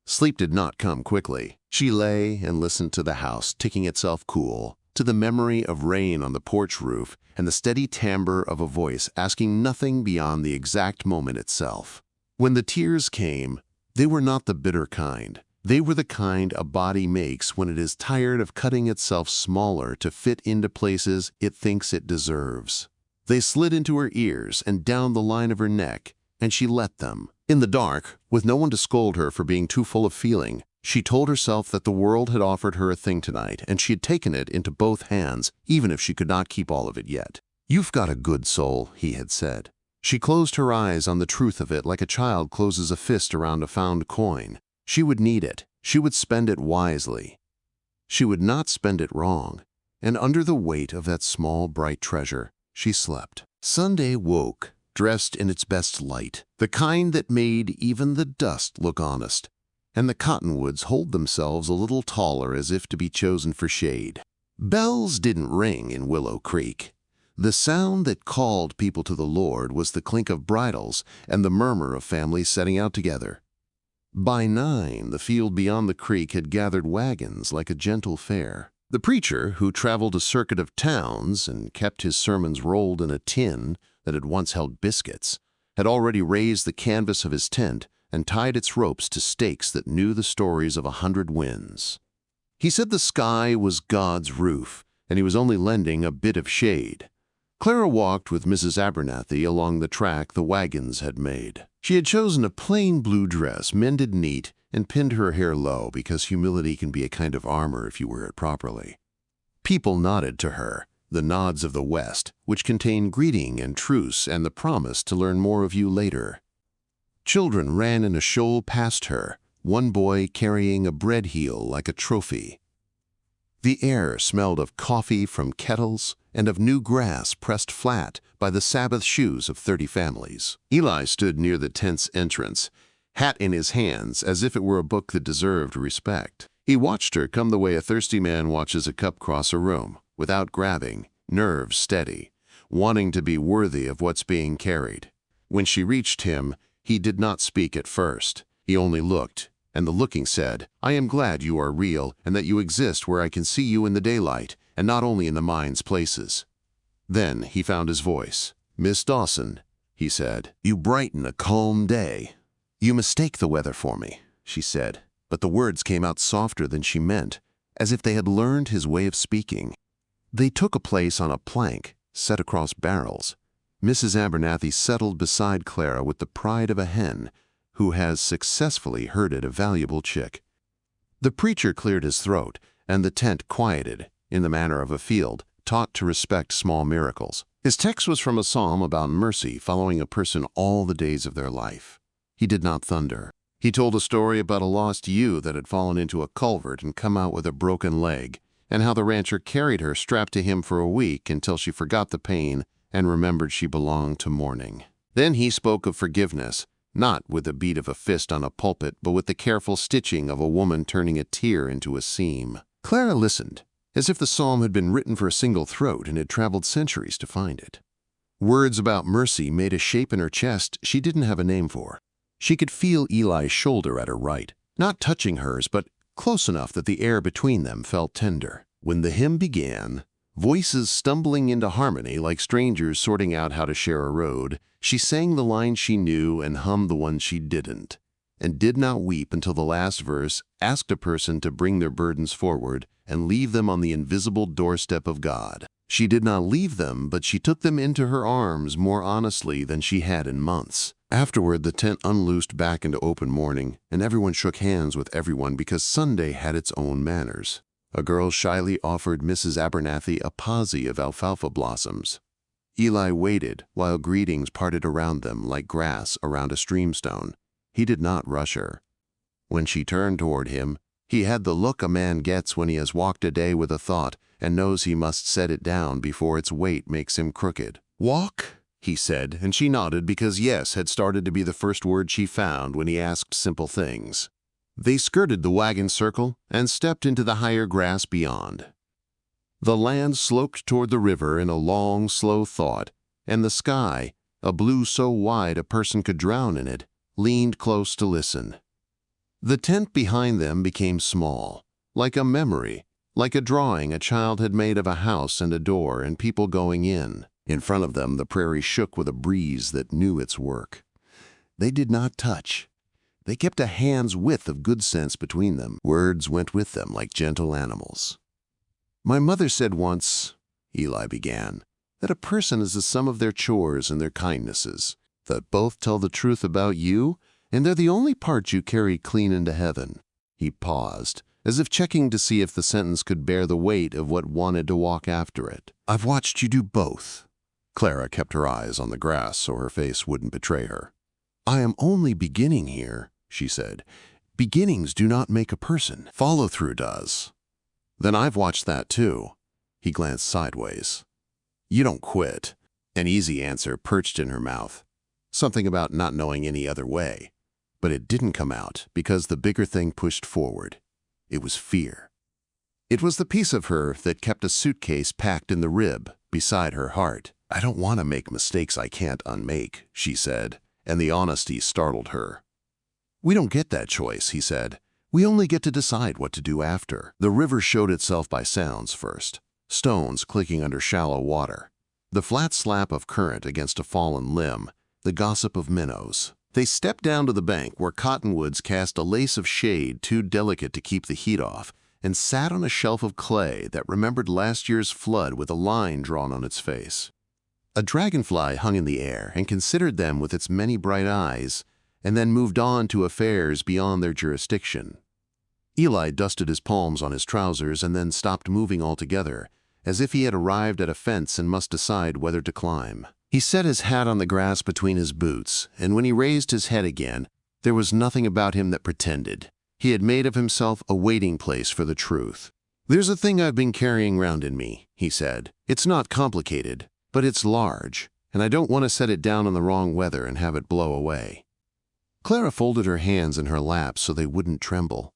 Sleep did not come quickly. She lay and listened to the house ticking itself cool, to the memory of rain on the porch roof and the steady timbre of a voice asking nothing beyond the exact moment itself. When the tears came, they were not the bitter kind. They were the kind a body makes when it is tired of cutting itself smaller to fit into places it thinks it deserves. They slid into her ears and down the line of her neck, and she let them, In the dark, with no one to scold her for being too full of feeling, she told herself that the world had offered her a thing tonight, and she had taken it into both hands, even if she could not keep all of it yet. "You've got a good soul," he had said. She closed her eyes on the truth of it like a child closes a fist around a found coin. She would need it. She would spend it wisely. She would not spend it wrong. And under the weight of that small, bright treasure, she slept. Sunday woke, dressed in its best light, the kind that made even the dust look honest, and the cottonwoods hold themselves a little taller as if to be chosen for shade. Bells didn't ring in Willow Creek. The sound that called people to the Lord was the clink of bridles and the murmur of families setting out together. By 9, the field beyond the creek had gathered wagons like a gentle fair. The preacher, who traveled a circuit of towns and kept his sermons rolled in a tin that had once held biscuits, had already raised the canvas of his tent and tied its ropes to stakes that knew the stories of 100 winds. He said the sky was God's roof, and he was only lending a bit of shade. Clara walked with Mrs. Abernathy along the track the wagons had made. She had chosen a plain blue dress, mended neat, and pinned her hair low because humility can be a kind of armor if you wear it properly. People nodded to her, the nods of the West, which contain greeting and truce and the promise to learn more of you later. Children ran in a shoal past her, one boy carrying a bread heel like a trophy. The air smelled of coffee from kettles and of new grass pressed flat by the Sabbath shoes of 30 families. Eli stood near the tent's entrance, hat in his hands as if it were a book that deserved respect. He watched her come the way a thirsty man watches a cup cross a room, without grabbing, nerves steady, wanting to be worthy of what's being carried. When she reached him, he did not speak at first. He only looked, and the looking said, "I am glad you are real and that you exist where I can see you in the daylight, and not only in the mind's places." Then he found his voice. "Miss Dawson," he said, "you brighten a calm day." "You mistake the weather for me," she said, but the words came out softer than she meant, as if they had learned his way of speaking. They took a place on a plank, set across barrels. Mrs. Abernathy settled beside Clara with the pride of a hen who has successfully herded a valuable chick. The preacher cleared his throat, and the tent quieted, in the manner of a field, taught to respect small miracles. His text was from a psalm about mercy following a person all the days of their life. He did not thunder. He told a story about a lost ewe that had fallen into a culvert and come out with a broken leg, and how the rancher carried her strapped to him for a week until she forgot the pain and remembered she belonged to mourning. Then he spoke of forgiveness, not with the beat of a fist on a pulpit, but with the careful stitching of a woman turning a tear into a seam. Clara listened, as if the psalm had been written for a single throat and had traveled centuries to find it. Words about mercy made a shape in her chest she didn't have a name for. She could feel Eli's shoulder at her right, not touching hers, but close enough that the air between them felt tender. When the hymn began, voices stumbling into harmony like strangers sorting out how to share a road, she sang the lines she knew and hummed the ones she didn't, and did not weep until the last verse asked a person to bring their burdens forward and leave them on the invisible doorstep of God. She did not leave them, but she took them into her arms more honestly than she had in months. Afterward, the tent unloosed back into open morning, and everyone shook hands with everyone because Sunday had its own manners. A girl shyly offered Mrs. Abernathy a posy of alfalfa blossoms. Eli waited while greetings parted around them like grass around a streamstone. He did not rush her. When she turned toward him, he had the look a man gets when he has walked a day with a thought and knows he must set it down before its weight makes him crooked. "Walk?" he said, and she nodded because yes had started to be the first word she found when he asked simple things. They skirted the wagon circle and stepped into the higher grass beyond. The land sloped toward the river in a long, slow thought, and the sky, a blue so wide a person could drown in it, leaned close to listen. The tent behind them became small, like a memory, like a drawing a child had made of a house and a door and people going in. In front of them, the prairie shook with a breeze that knew its work. They did not touch. They kept a hand's width of good sense between them. Words went with them like gentle animals. "My mother said once," Eli began, "that a person is the sum of their chores and their kindnesses, that both tell the truth about you And they're the only parts you carry clean into heaven." He paused, as if checking to see if the sentence could bear the weight of what wanted to walk after it. "I've watched you do both." Clara kept her eyes on the grass so her face wouldn't betray her. "I am only beginning here," she said. "Beginnings do not make a person. Follow-through does." "Then I've watched that too." He glanced sideways. "You don't quit." An easy answer perched in her mouth. Something about not knowing any other way. But it didn't come out because the bigger thing pushed forward. It was fear. It was the piece of her that kept a suitcase packed in the rib beside her heart. "I don't want to make mistakes I can't unmake," she said, and the honesty startled her. "We don't get that choice," he said. "We only get to decide what to do after." The river showed itself by sounds first. Stones clicking under shallow water. The flat slap of current against a fallen limb. The gossip of minnows. They stepped down to the bank where cottonwoods cast a lace of shade too delicate to keep the heat off, and sat on a shelf of clay that remembered last year's flood with a line drawn on its face. A dragonfly hung in the air and considered them with its many bright eyes, and then moved on to affairs beyond their jurisdiction. Eli dusted his palms on his trousers and then stopped moving altogether, as if he had arrived at a fence and must decide whether to climb. He set his hat on the grass between his boots, and when he raised his head again, there was nothing about him that pretended. He had made of himself a waiting place for the truth. "There's a thing I've been carrying around in me," he said. "It's not complicated, but it's large, and I don't want to set it down in the wrong weather and have it blow away." Clara folded her hands in her lap so they wouldn't tremble.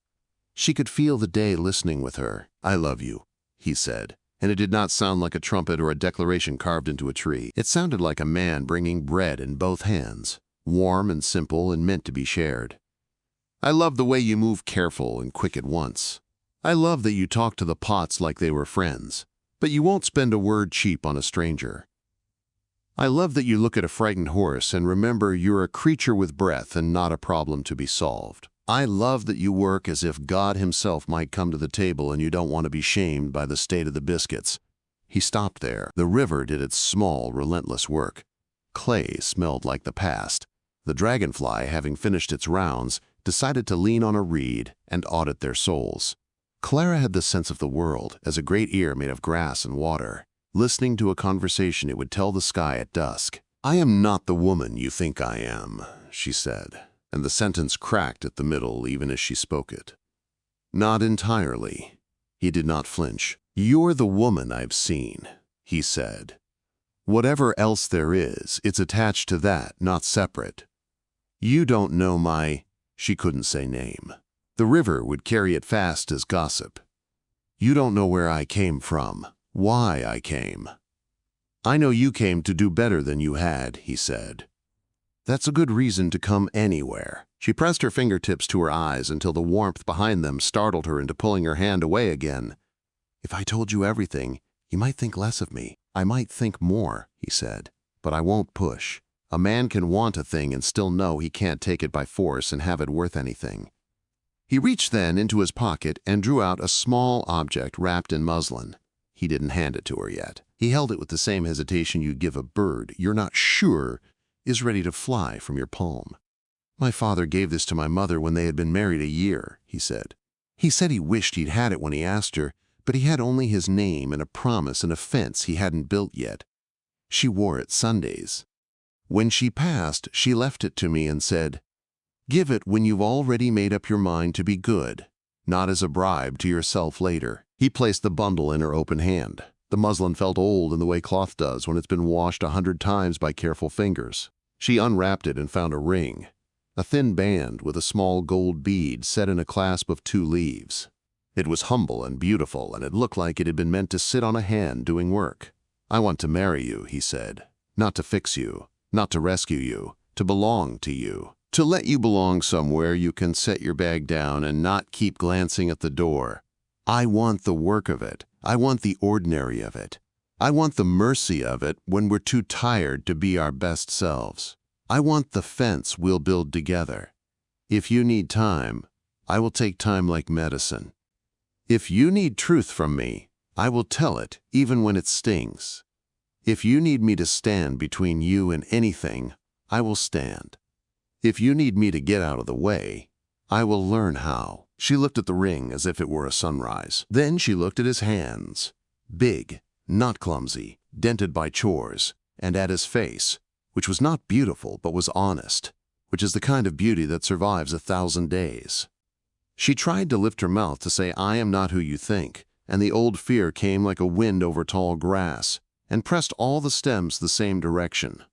She could feel the day listening with her. "I love you," he said. And it did not sound like a trumpet or a declaration carved into a tree. It sounded like a man bringing bread in both hands, warm and simple and meant to be shared. "I love the way you move careful and quick at once. I love that you talk to the pots like they were friends, but you won't spend a word cheap on a stranger. I love that you look at a frightened horse and remember you're a creature with breath and not a problem to be solved. I love that you work as if God himself might come to the table and you don't want to be shamed by the state of the biscuits." He stopped there. The river did its small, relentless work. Clay smelled like the past. The dragonfly, having finished its rounds, decided to lean on a reed and audit their souls. Clara had the sense of the world as a great ear made of grass and water, listening to a conversation it would tell the sky at dusk. "I am not the woman you think I am," she said. And the sentence cracked at the middle even as she spoke it. "Not entirely." He did not flinch. "You're the woman I've seen," he said. "Whatever else there is, it's attached to that, not separate. You don't know my—" She couldn't say name. The river would carry it fast as gossip. "You don't know where I came from, why I came." "I know you came to do better than you had," he said. "That's a good reason to come anywhere." She pressed her fingertips to her eyes until the warmth behind them startled her into pulling her hand away again. "If I told you everything, you might think less of me." "I might think more," he said, "but I won't push. A man can want a thing and still know he can't take it by force and have it worth anything." He reached then into his pocket and drew out a small object wrapped in muslin. He didn't hand it to her yet. He held it with the same hesitation you'd give a bird you're not sure is ready to fly from your palm. "My father gave this to my mother when they had been married a year," he said. "He said he wished he'd had it when he asked her, but he had only his name and a promise and a fence he hadn't built yet. She wore it Sundays. When she passed, she left it to me and said, 'Give it when you've already made up your mind to be good, not as a bribe to yourself later.'" He placed the bundle in her open hand. The muslin felt old in the way cloth does when it's been washed 100 times by careful fingers. She unwrapped it and found a ring, a thin band with a small gold bead set in a clasp of 2 leaves. It was humble and beautiful, and it looked like it had been meant to sit on a hand doing work. "I want to marry you," he said, "not to fix you, not to rescue you, to belong to you, to let you belong somewhere you can set your bag down and not keep glancing at the door. I want the work of it. I want the ordinary of it. I want the mercy of it when we're too tired to be our best selves. I want the fence we'll build together. If you need time, I will take time like medicine. If you need truth from me, I will tell it even when it stings. If you need me to stand between you and anything, I will stand." If you need me to get out of the way, I will learn how." She looked at the ring as if it were a sunrise. Then she looked at his hands. Big, not clumsy, dented by chores, and at his face, which was not beautiful but was honest, which is the kind of beauty that survives 1,000 days. She tried to lift her mouth to say, "I am not who you think," and the old fear came like a wind over tall grass and pressed all the stems the same direction.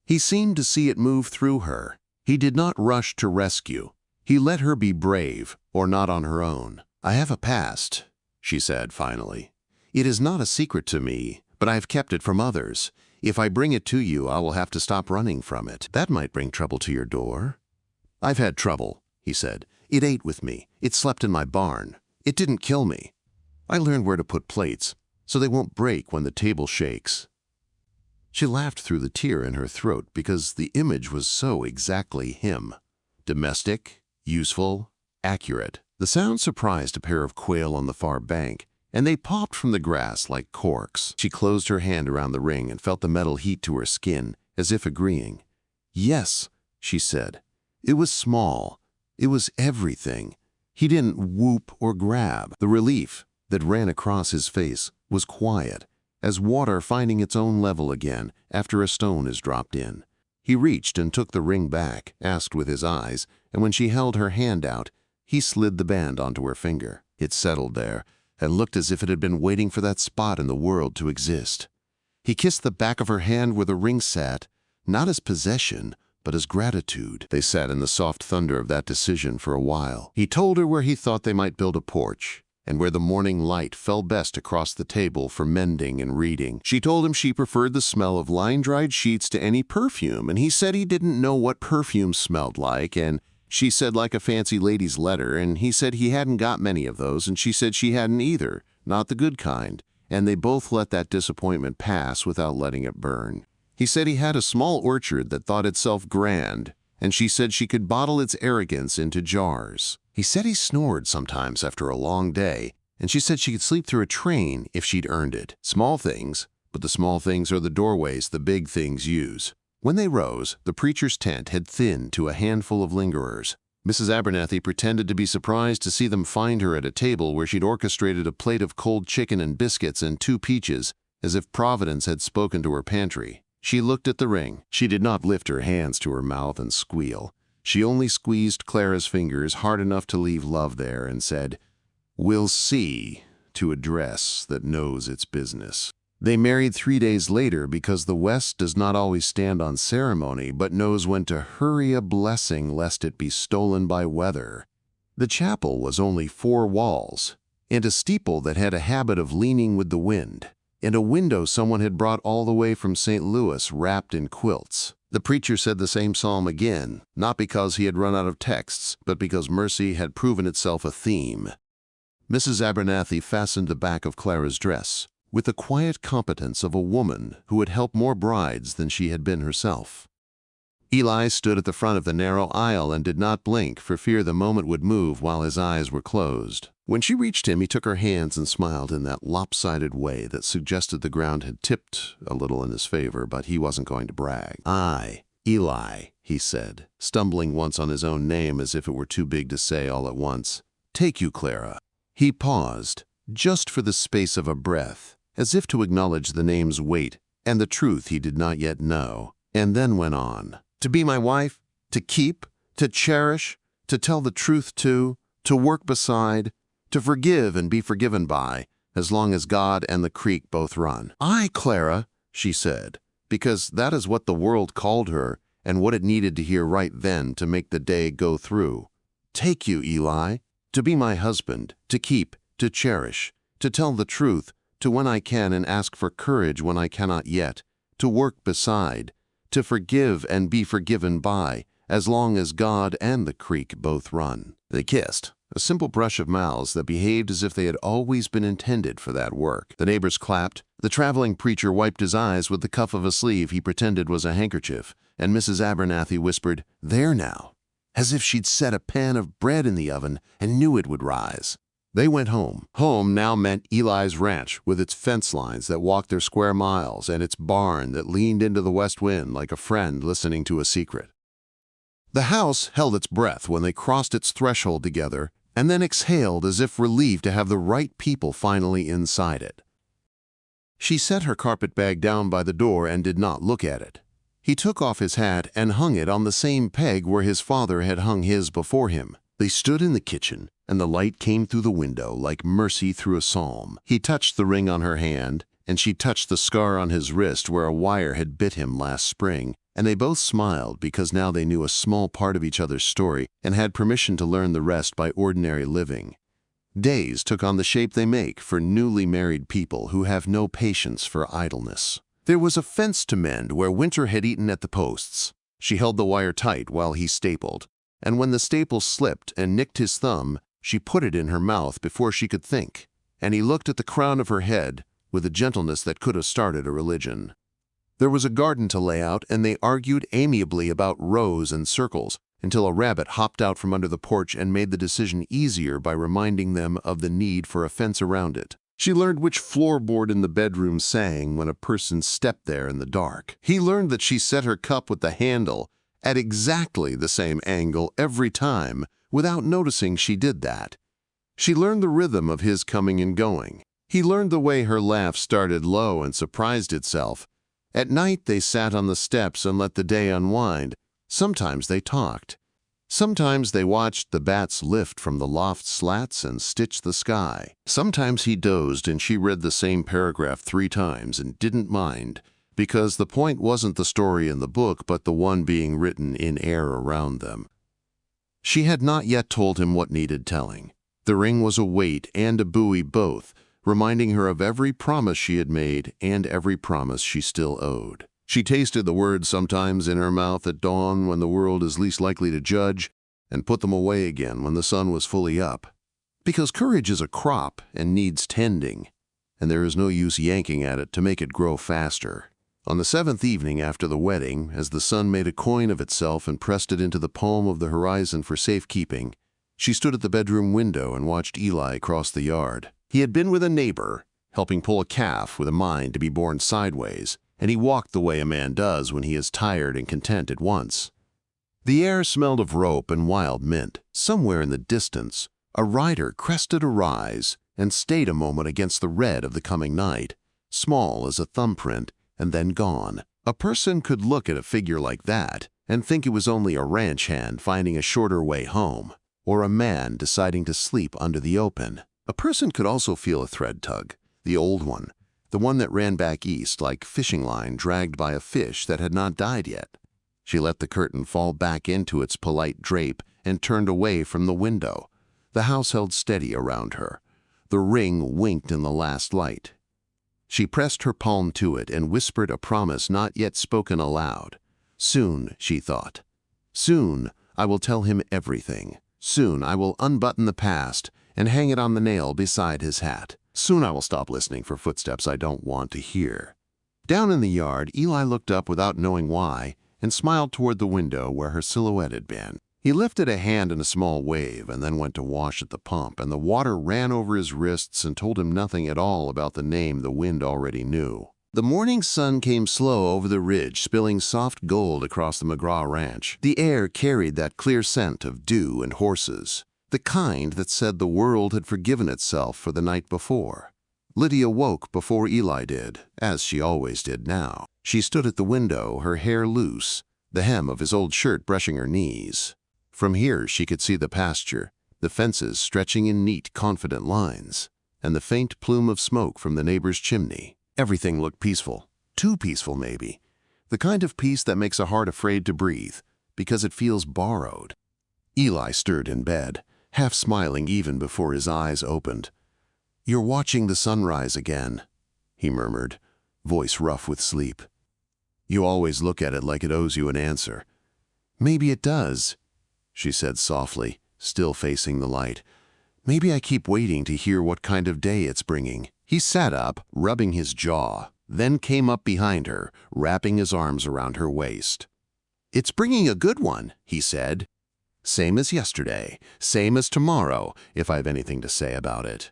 He seemed to see it move through her. He did not rush to rescue. He let her be brave, or not on her own. "I have a past," she said finally. "It is not a secret to me, but I have kept it from others. If I bring it to you, I will have to stop running from it. That might bring trouble to your door." "I've had trouble," he said. "It ate with me. It slept in my barn. It didn't kill me. I learned where to put plates, so they won't break when the table shakes." She laughed through the tear in her throat because the image was so exactly him. Domestic, useful, accurate. The sound surprised a pair of quail on the far bank, and they popped from the grass like corks. She closed her hand around the ring and felt the metal heat to her skin, as if agreeing. "Yes," she said. It was small. It was everything. He didn't whoop or grab. The relief that ran across his face was quiet, as water finding its own level again after a stone is dropped in. He reached and took the ring back, asked with his eyes, and when she held her hand out, he slid the band onto her finger. It settled there, and looked as if it had been waiting for that spot in the world to exist. He kissed the back of her hand where the ring sat, not as possession, but as gratitude. They sat in the soft thunder of that decision for a while. He told her where he thought they might build a porch, and where the morning light fell best across the table for mending and reading. She told him she preferred the smell of line-dried sheets to any perfume, and he said he didn't know what perfume smelled like, and she said like a fancy lady's letter, and he said he hadn't got many of those, and she said she hadn't either, not the good kind, and they both let that disappointment pass without letting it burn. He said he had a small orchard that thought itself grand, and she said she could bottle its arrogance into jars. He said he snored sometimes after a long day, and she said she could sleep through a train if she'd earned it. Small things, but the small things are the doorways the big things use. When they rose, the preacher's tent had thinned to a handful of lingerers. Mrs. Abernathy pretended to be surprised to see them find her at a table where she'd orchestrated a plate of cold chicken and biscuits and 2 peaches, as if Providence had spoken to her pantry. She looked at the ring. She did not lift her hands to her mouth and squeal. She only squeezed Clara's fingers hard enough to leave love there and said, "We'll see," to a dress that knows its business. They married 3 days later because the West does not always stand on ceremony but knows when to hurry a blessing lest it be stolen by weather. The chapel was only 4 walls, and a steeple that had a habit of leaning with the wind, and a window someone had brought all the way from St. Louis wrapped in quilts. The preacher said the same psalm again, not because he had run out of texts, but because mercy had proven itself a theme. Mrs. Abernathy fastened the back of Clara's dress with the quiet competence of a woman who had helped more brides than she had been herself. Eli stood at the front of the narrow aisle and did not blink for fear the moment would move while his eyes were closed. When she reached him, he took her hands and smiled in that lopsided way that suggested the ground had tipped a little in his favor, but he wasn't going to brag. "I, Eli," he said, stumbling once on his own name as if it were too big to say all at once. "Take you, Clara." He paused, just for the space of a breath, as if to acknowledge the name's weight and the truth he did not yet know, and then went on. "To be my wife, to keep, to cherish, to tell the truth to work beside, to forgive and be forgiven by, as long as God and the creek both run." "Aye, Clara," she said, because that is what the world called her and what it needed to hear right then to make the day go through. "Take you, Eli, to be my husband, to keep, to cherish, to tell the truth, to when I can and ask for courage when I cannot yet, to work beside, to forgive and be forgiven by, as long as God and the creek both run." They kissed, a simple brush of mouths that behaved as if they had always been intended for that work. The neighbors clapped. The traveling preacher wiped his eyes with the cuff of a sleeve he pretended was a handkerchief, and Mrs. Abernathy whispered, "There now," as if she'd set a pan of bread in the oven and knew it would rise. They went home. Home now meant Eli's ranch with its fence lines that walked their square miles and its barn that leaned into the west wind like a friend listening to a secret. The house held its breath when they crossed its threshold together and then exhaled as if relieved to have the right people finally inside it. She set her carpetbag down by the door and did not look at it. He took off his hat and hung it on the same peg where his father had hung his before him. They stood in the kitchen, and the light came through the window like mercy through a psalm. He touched the ring on her hand, and she touched the scar on his wrist where a wire had bit him last spring, and they both smiled because now they knew a small part of each other's story and had permission to learn the rest by ordinary living. Days took on the shape they make for newly married people who have no patience for idleness. There was a fence to mend where winter had eaten at the posts. She held the wire tight while he stapled, and when the staple slipped and nicked his thumb, she put it in her mouth before she could think, and he looked at the crown of her head with a gentleness that could have started a religion. There was a garden to lay out, and they argued amiably about rows and circles until a rabbit hopped out from under the porch and made the decision easier by reminding them of the need for a fence around it. She learned which floorboard in the bedroom sang when a person stepped there in the dark. He learned that she set her cup with the handle at exactly the same angle every time without noticing she did that. She learned the rhythm of his coming and going. He learned the way her laugh started low and surprised itself. At night they sat on the steps and let the day unwind. Sometimes they talked. Sometimes they watched the bats lift from the loft slats and stitch the sky. Sometimes he dozed and she read the same paragraph 3 times and didn't mind, because the point wasn't the story in the book but the one being written in air around them. She had not yet told him what needed telling. The ring was a weight and a buoy both, reminding her of every promise she had made and every promise she still owed. She tasted the words sometimes in her mouth at dawn when the world is least likely to judge, and put them away again when the sun was fully up. Because courage is a crop and needs tending, and there is no use yanking at it to make it grow faster. On the 7th evening after the wedding, as the sun made a coin of itself and pressed it into the palm of the horizon for safekeeping, she stood at the bedroom window and watched Eli cross the yard. He had been with a neighbor, helping pull a calf with a mind to be born sideways, and he walked the way a man does when he is tired and content at once. The air smelled of rope and wild mint. Somewhere in the distance, a rider crested a rise and stayed a moment against the red of the coming night, small as a thumbprint, and then gone. A person could look at a figure like that and think it was only a ranch hand finding a shorter way home, or a man deciding to sleep under the open. A person could also feel a thread tug, the old one, the one that ran back east like fishing line dragged by a fish that had not died yet. She let the curtain fall back into its polite drape and turned away from the window. The house held steady around her. The ring winked in the last light. She pressed her palm to it and whispered a promise not yet spoken aloud. Soon, she thought. Soon, I will tell him everything. Soon, I will unbutton the past and hang it on the nail beside his hat. Soon I will stop listening for footsteps I don't want to hear. Down in the yard, Eli looked up without knowing why and smiled toward the window where her silhouette had been. He lifted a hand in a small wave and then went to wash at the pump, and the water ran over his wrists and told him nothing at all about the name the wind already knew. The morning sun came slow over the ridge, spilling soft gold across the McGraw ranch. The air carried that clear scent of dew and horses, the kind that said the world had forgiven itself for the night before. Lydia woke before Eli did, as she always did now. She stood at the window, her hair loose, the hem of his old shirt brushing her knees. From here she could see the pasture, the fences stretching in neat, confident lines, and the faint plume of smoke from the neighbor's chimney. Everything looked peaceful, too peaceful maybe, the kind of peace that makes a heart afraid to breathe, because it feels borrowed. Eli stirred in bed, half smiling even before his eyes opened. "You're watching the sunrise again," he murmured, voice rough with sleep. "You always look at it like it owes you an answer." "Maybe it does," she said softly, still facing the light. "Maybe I keep waiting to hear what kind of day it's bringing." He sat up, rubbing his jaw, then came up behind her, wrapping his arms around her waist. "It's bringing a good one," he said. "Same as yesterday, same as tomorrow, if I've anything to say about it."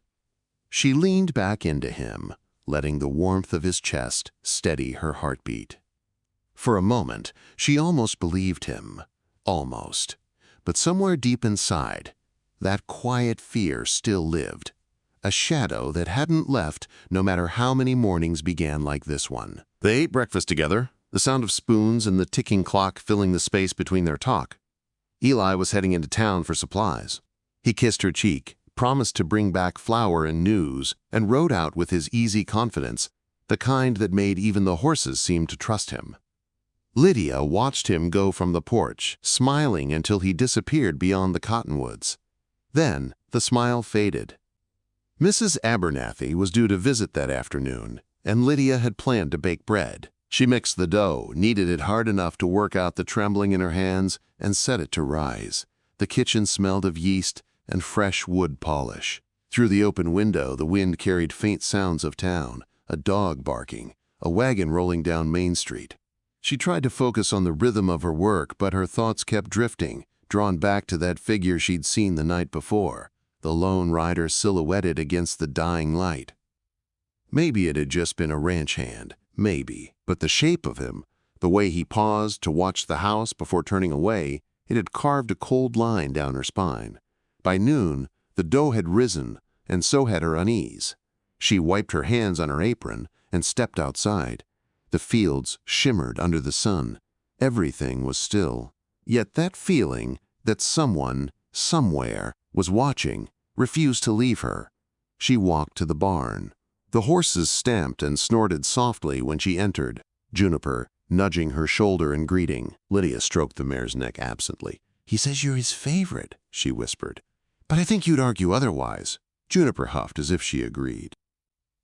She leaned back into him, letting the warmth of his chest steady her heartbeat. For a moment, she almost believed him. Almost. But somewhere deep inside, that quiet fear still lived. A shadow that hadn't left no matter how many mornings began like this one. They ate breakfast together, the sound of spoons and the ticking clock filling the space between their talk. Eli was heading into town for supplies. He kissed her cheek, promised to bring back flour and news, and rode out with his easy confidence, the kind that made even the horses seem to trust him. Lydia watched him go from the porch, smiling until he disappeared beyond the cottonwoods. Then the smile faded. Mrs. Abernathy was due to visit that afternoon, and Lydia had planned to bake bread. She mixed the dough, kneaded it hard enough to work out the trembling in her hands, and set it to rise. The kitchen smelled of yeast and fresh wood polish. Through the open window, the wind carried faint sounds of town, a dog barking, a wagon rolling down Main Street. She tried to focus on the rhythm of her work, but her thoughts kept drifting, drawn back to that figure she'd seen the night before, the lone rider silhouetted against the dying light. Maybe it had just been a ranch hand, maybe, but the shape of him, the way he paused to watch the house before turning away, it had carved a cold line down her spine. By noon, the dough had risen, and so had her unease. She wiped her hands on her apron and stepped outside. The fields shimmered under the sun. Everything was still. Yet that feeling that someone, somewhere, was watching, refused to leave her. She walked to the barn. The horses stamped and snorted softly when she entered, Juniper nudging her shoulder in greeting. Lydia stroked the mare's neck absently. "He says you're his favorite," she whispered. "But I think you'd argue otherwise." Juniper huffed as if she agreed.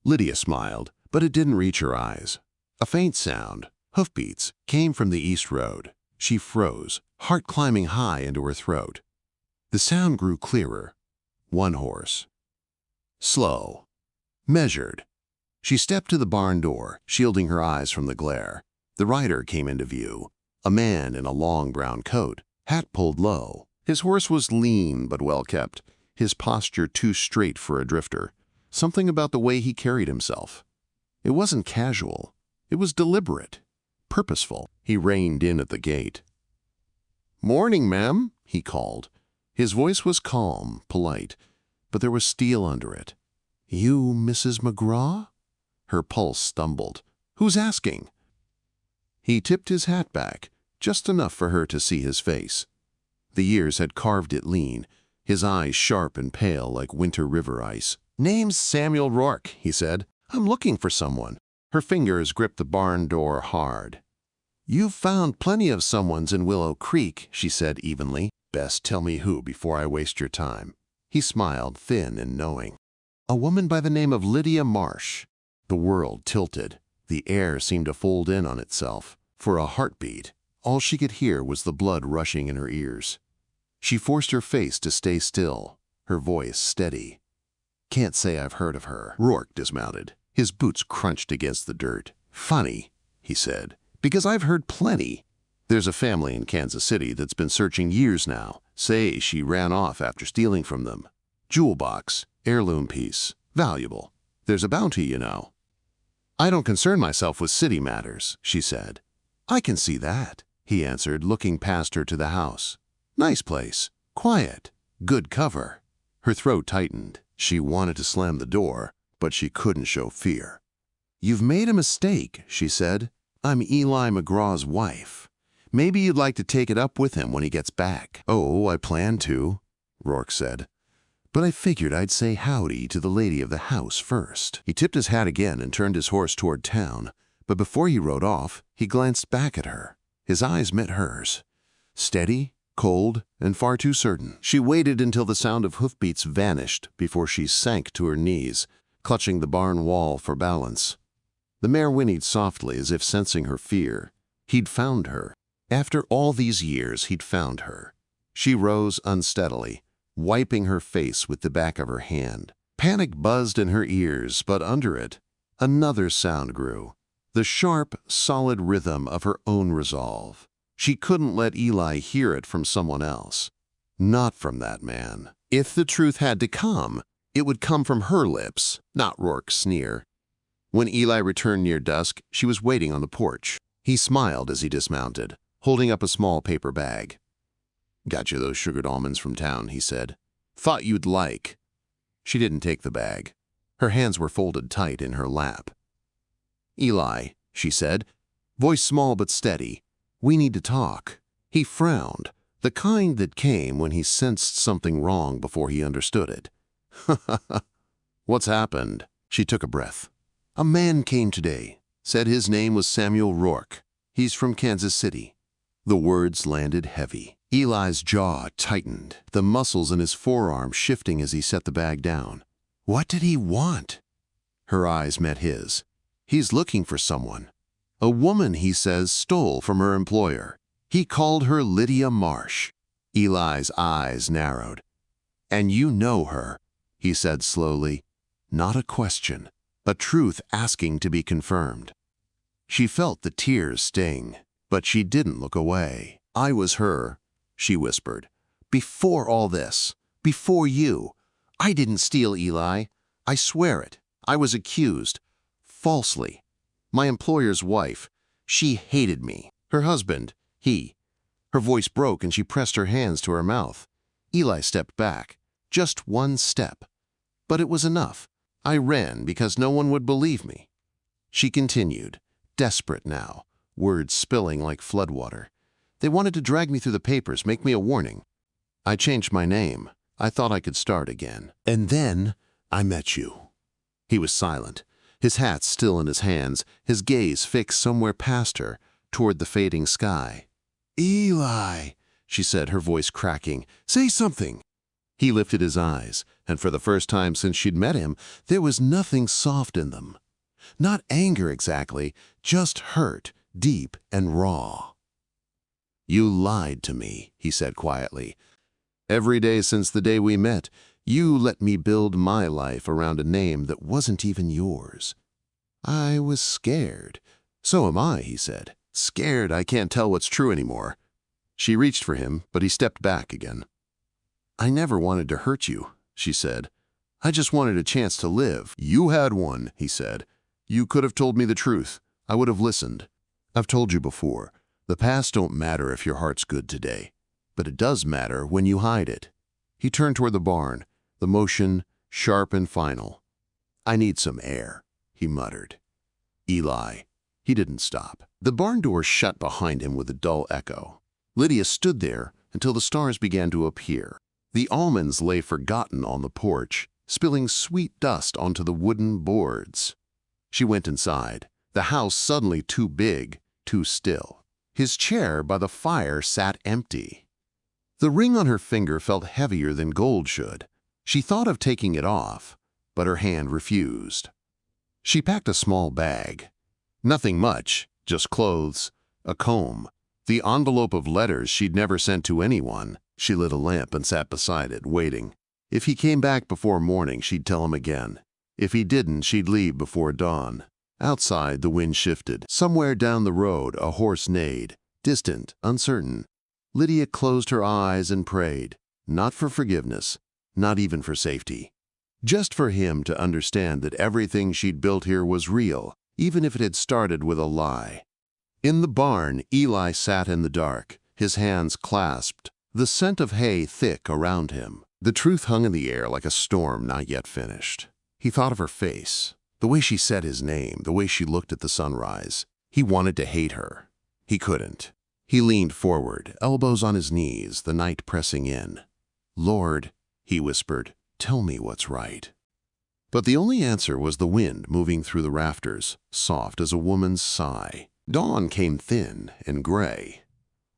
Lydia smiled, but it didn't reach her eyes. A faint sound, hoofbeats, came from the east road. She froze, heart climbing high into her throat. The sound grew clearer. One horse. Slow. Measured. She stepped to the barn door, shielding her eyes from the glare. The rider came into view, a man in a long brown coat, hat pulled low. His horse was lean but well kept, his posture too straight for a drifter. Something about the way he carried himself. It wasn't casual. It was deliberate, purposeful. He reined in at the gate. "Morning, ma'am," he called. His voice was calm, polite, but there was steel under it. "You Mrs. McGraw?" Her pulse stumbled. "Who's asking?" He tipped his hat back, just enough for her to see his face. The years had carved it lean, his eyes sharp and pale like winter river ice. "Name's Samuel Rourke," he said. "I'm looking for someone." Her fingers gripped the barn door hard. "You've found plenty of someones in Willow Creek," she said evenly. "Best tell me who before I waste your time." He smiled, thin and knowing. "A woman by the name of Lydia Marsh." The world tilted. The air seemed to fold in on itself. For a heartbeat, all she could hear was the blood rushing in her ears. She forced her face to stay still, her voice steady. "Can't say I've heard of her." Rourke dismounted. His boots crunched against the dirt. "Funny," he said, "because I've heard plenty. There's a family in Kansas City that's been searching years now. Say she ran off after stealing from them. Jewel box, heirloom piece, valuable. There's a bounty, you know." "I don't concern myself with city matters," she said. "I can see that," he answered, looking past her to the house. "Nice place. Quiet. Good cover." Her throat tightened. She wanted to slam the door, but she couldn't show fear. "You've made a mistake," she said. "I'm Eli McGraw's wife. Maybe you'd like to take it up with him when he gets back." "Oh, I plan to," Rourke said. "But I figured I'd say howdy to the lady of the house first." He tipped his hat again and turned his horse toward town, but before he rode off, he glanced back at her. His eyes met hers. Steady, cold, and far too certain. She waited until the sound of hoofbeats vanished before she sank to her knees, clutching the barn wall for balance. The mare whinnied softly as if sensing her fear. He'd found her. After all these years, he'd found her. She rose unsteadily, wiping her face with the back of her hand. Panic buzzed in her ears, but under it, another sound grew. The sharp, solid rhythm of her own resolve. She couldn't let Eli hear it from someone else. Not from that man. If the truth had to come, it would come from her lips, not Rourke's sneer. When Eli returned near dusk, she was waiting on the porch. He smiled as he dismounted, holding up a small paper bag. "Got you those sugared almonds from town," he said. "Thought you'd like." She didn't take the bag. Her hands were folded tight in her lap. "Eli," she said, voice small but steady, "we need to talk." He frowned, the kind that came when he sensed something wrong before he understood it. "What's happened?" She took a breath. "A man came today. Said his name was Samuel Rourke. He's from Kansas City." The words landed heavy. Eli's jaw tightened, the muscles in his forearm shifting as he set the bag down. What did he want? Her eyes met his. "He's looking for someone. A woman, he says, stole from her employer. He called her Lydia Marsh." Eli's eyes narrowed. "And you know her," he said slowly. Not a question, a truth asking to be confirmed. She felt the tears sting, but she didn't look away. "I was her," she whispered. "Before all this, before you. I didn't steal, Eli. I swear it. I was accused. Falsely. My employer's wife. She hated me. Her husband, he." Her voice broke and she pressed her hands to her mouth. Eli stepped back. Just one step. But it was enough. "I ran because no one would believe me." She continued, desperate now, words spilling like floodwater. "They wanted to drag me through the papers, make me a warning. I changed my name. I thought I could start again. And then I met you." He was silent, his hat still in his hands, his gaze fixed somewhere past her, toward the fading sky. "Eli," she said, her voice cracking, "say something." He lifted his eyes, and for the first time since she'd met him, there was nothing soft in them. Not anger exactly, just hurt, deep and raw. "You lied to me," he said quietly. "Every day since the day we met, you let me build my life around a name that wasn't even yours. I was scared." "So am I," he said. "Scared I can't tell what's true anymore." She reached for him, but he stepped back again. "I never wanted to hurt you," she said. "I just wanted a chance to live." "You had one," he said. "You could have told me the truth. I would have listened. I've told you before, the past don't matter if your heart's good today, but it does matter when you hide it." He turned toward the barn, the motion sharp and final. "I need some air," he muttered. "Eli." He didn't stop. The barn door shut behind him with a dull echo. Lydia stood there until the stars began to appear. The almonds lay forgotten on the porch, spilling sweet dust onto the wooden boards. She went inside, the house suddenly too big, too still. His chair by the fire sat empty. The ring on her finger felt heavier than gold should. She thought of taking it off, but her hand refused. She packed a small bag. Nothing much, just clothes, a comb, the envelope of letters she'd never sent to anyone. She lit a lamp and sat beside it, waiting. If he came back before morning, she'd tell him again. If he didn't, she'd leave before dawn. Outside, the wind shifted. Somewhere down the road, a horse neighed, distant, uncertain. Lydia closed her eyes and prayed, not for forgiveness, not even for safety. Just for him to understand that everything she'd built here was real, even if it had started with a lie. In the barn, Eli sat in the dark, his hands clasped, the scent of hay thick around him. The truth hung in the air like a storm not yet finished. He thought of her face, the way she said his name, the way she looked at the sunrise. He wanted to hate her. He couldn't. He leaned forward, elbows on his knees, the night pressing in. "Lord," he whispered, "tell me what's right." But the only answer was the wind moving through the rafters, soft as a woman's sigh. Dawn came thin and gray,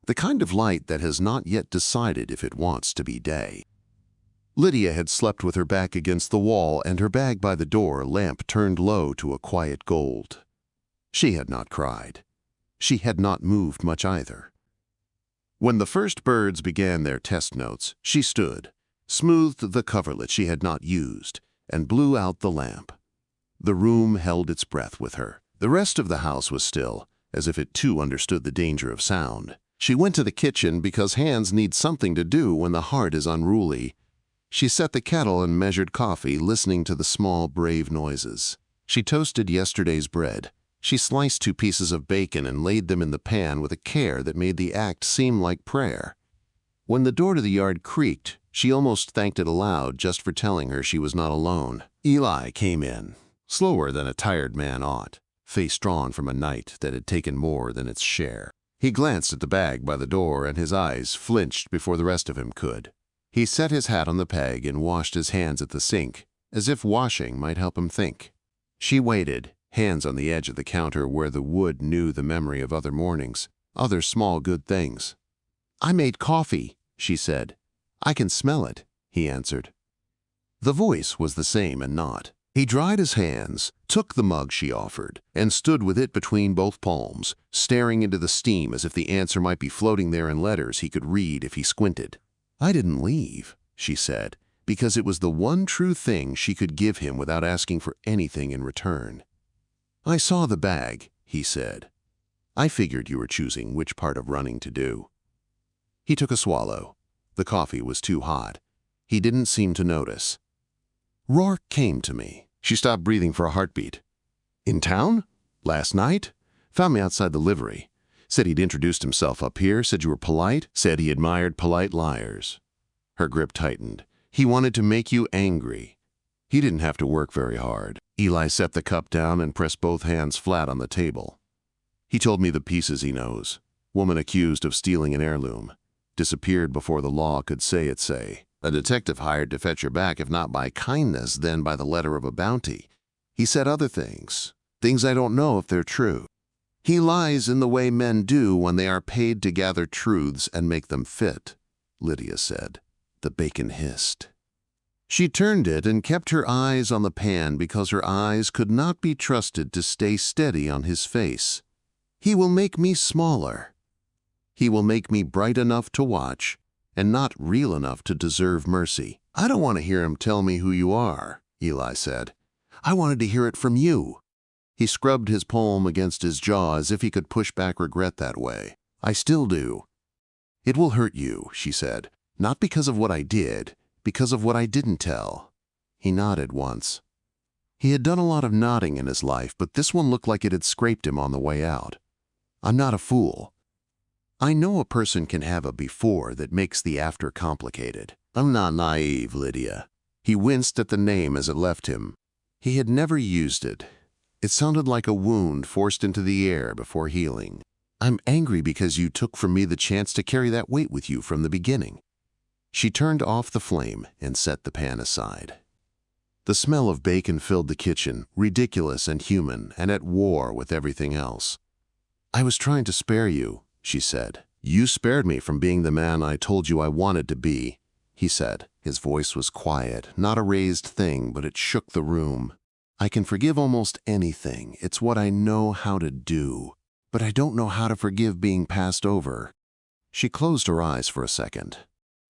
the kind of light that has not yet decided if it wants to be day. Lydia had slept with her back against the wall and her bag by the door, lamp turned low to a quiet gold. She had not cried. She had not moved much either. When the first birds began their test notes, she stood, smoothed the coverlet she had not used, and blew out the lamp. The room held its breath with her. The rest of the house was still, as if it too understood the danger of sound. She went to the kitchen because hands need something to do when the heart is unruly. She set the kettle and measured coffee, listening to the small, brave noises. She toasted yesterday's bread. She sliced 2 pieces of bacon and laid them in the pan with a care that made the act seem like prayer. When the door to the yard creaked, she almost thanked it aloud just for telling her she was not alone. Eli came in, slower than a tired man ought, face drawn from a night that had taken more than its share. He glanced at the bag by the door, and his eyes flinched before the rest of him could. He set his hat on the peg and washed his hands at the sink, as if washing might help him think. She waited, hands on the edge of the counter where the wood knew the memory of other mornings, other small good things. "I made coffee," she said. "I can smell it," he answered. The voice was the same and not. He dried his hands, took the mug she offered, and stood with it between both palms, staring into the steam as if the answer might be floating there in letters he could read if he squinted. "I didn't leave," she said, because it was the one true thing she could give him without asking for anything in return. "I saw the bag," he said. "I figured you were choosing which part of running to do." He took a swallow. The coffee was too hot. He didn't seem to notice. "Rourke came to me." She stopped breathing for a heartbeat. "In town? Last night? Found me outside the livery. Said he'd introduced himself up here, said you were polite, said he admired polite liars." Her grip tightened. "He wanted to make you angry. He didn't have to work very hard." Eli set the cup down and pressed both hands flat on the table. "He told me the pieces he knows. Woman accused of stealing an heirloom. Disappeared before the law could say its say. A detective hired to fetch her back, if not by kindness, then by the letter of a bounty. He said other things I don't know if they're true. He lies in the way men do when they are paid to gather truths and make them fit," Lydia said. The bacon hissed. She turned it and kept her eyes on the pan because her eyes could not be trusted to stay steady on his face. "He will make me smaller. He will make me bright enough to watch, and not real enough to deserve mercy." "I don't want to hear him tell me who you are," Eli said. "I wanted to hear it from you." He scrubbed his palm against his jaw as if he could push back regret that way. "I still do." "It will hurt you," she said. "Not because of what I did, because of what I didn't tell." He nodded once. He had done a lot of nodding in his life, but this one looked like it had scraped him on the way out. "I'm not a fool. I know a person can have a before that makes the after complicated. I'm not naive, Lydia." He winced at the name as it left him. He had never used it. It sounded like a wound forced into the air before healing. "I'm angry because you took from me the chance to carry that weight with you from the beginning." She turned off the flame and set the pan aside. The smell of bacon filled the kitchen, ridiculous and human, and at war with everything else. "I was trying to spare you," she said. "You spared me from being the man I told you I wanted to be," he said. His voice was quiet, not a raised thing, but it shook the room. "I can forgive almost anything. It's what I know how to do. But I don't know how to forgive being passed over." She closed her eyes for a second.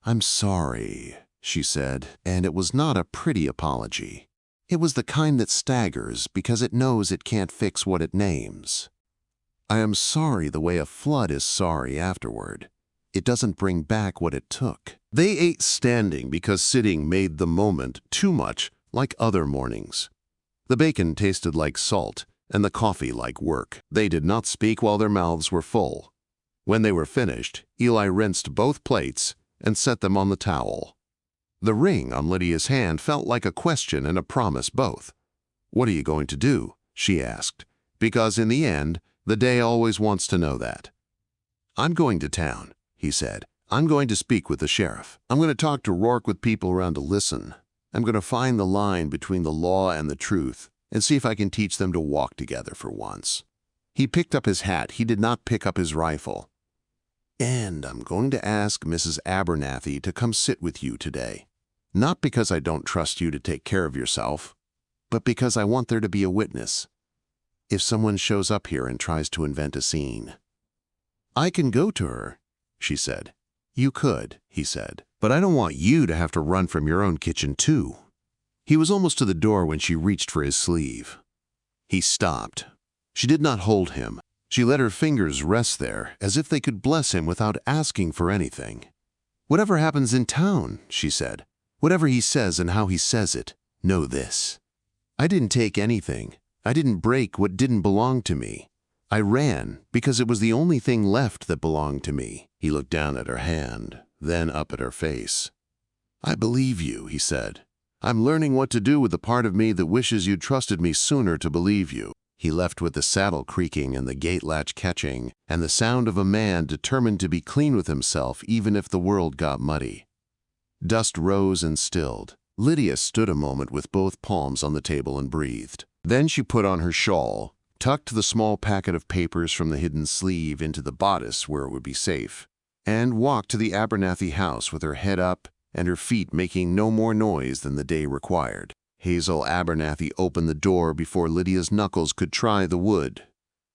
"I'm sorry," she said, and it was not a pretty apology. It was the kind that staggers because it knows it can't fix what it names. "I am sorry the way a flood is sorry afterward. It doesn't bring back what it took." They ate standing because sitting made the moment too much like other mornings. The bacon tasted like salt and the coffee like work. They did not speak while their mouths were full. When they were finished, Eli rinsed both plates and set them on the towel. The ring on Lydia's hand felt like a question and a promise both. "What are you going to do?" she asked, because in the end, the day always wants to know that. "I'm going to town," he said. "I'm going to speak with the sheriff. I'm going to talk to Rourke with people around to listen. I'm going to find the line between the law and the truth and see if I can teach them to walk together for once." He picked up his hat. He did not pick up his rifle. "And I'm going to ask Mrs. Abernathy to come sit with you today. Not because I don't trust you to take care of yourself, but because I want there to be a witness. If someone shows up here and tries to invent a scene." "I can go to her," she said. "You could," he said, "but I don't want you to have to run from your own kitchen too." He was almost to the door when she reached for his sleeve. He stopped. She did not hold him. She let her fingers rest there as if they could bless him without asking for anything. "Whatever happens in town," she said, "whatever he says and how he says it, know this. I didn't take anything. I didn't break what didn't belong to me. I ran because it was the only thing left that belonged to me." He looked down at her hand, then up at her face. "I believe you," he said. "I'm learning what to do with the part of me that wishes you'd trusted me sooner to believe you." He left with the saddle creaking and the gate latch catching, and the sound of a man determined to be clean with himself even if the world got muddy. Dust rose and stilled. Lydia stood a moment with both palms on the table and breathed. Then she put on her shawl, tucked the small packet of papers from the hidden sleeve into the bodice where it would be safe, and walked to the Abernathy house with her head up and her feet making no more noise than the day required. Hazel Abernathy opened the door before Lydia's knuckles could try the wood.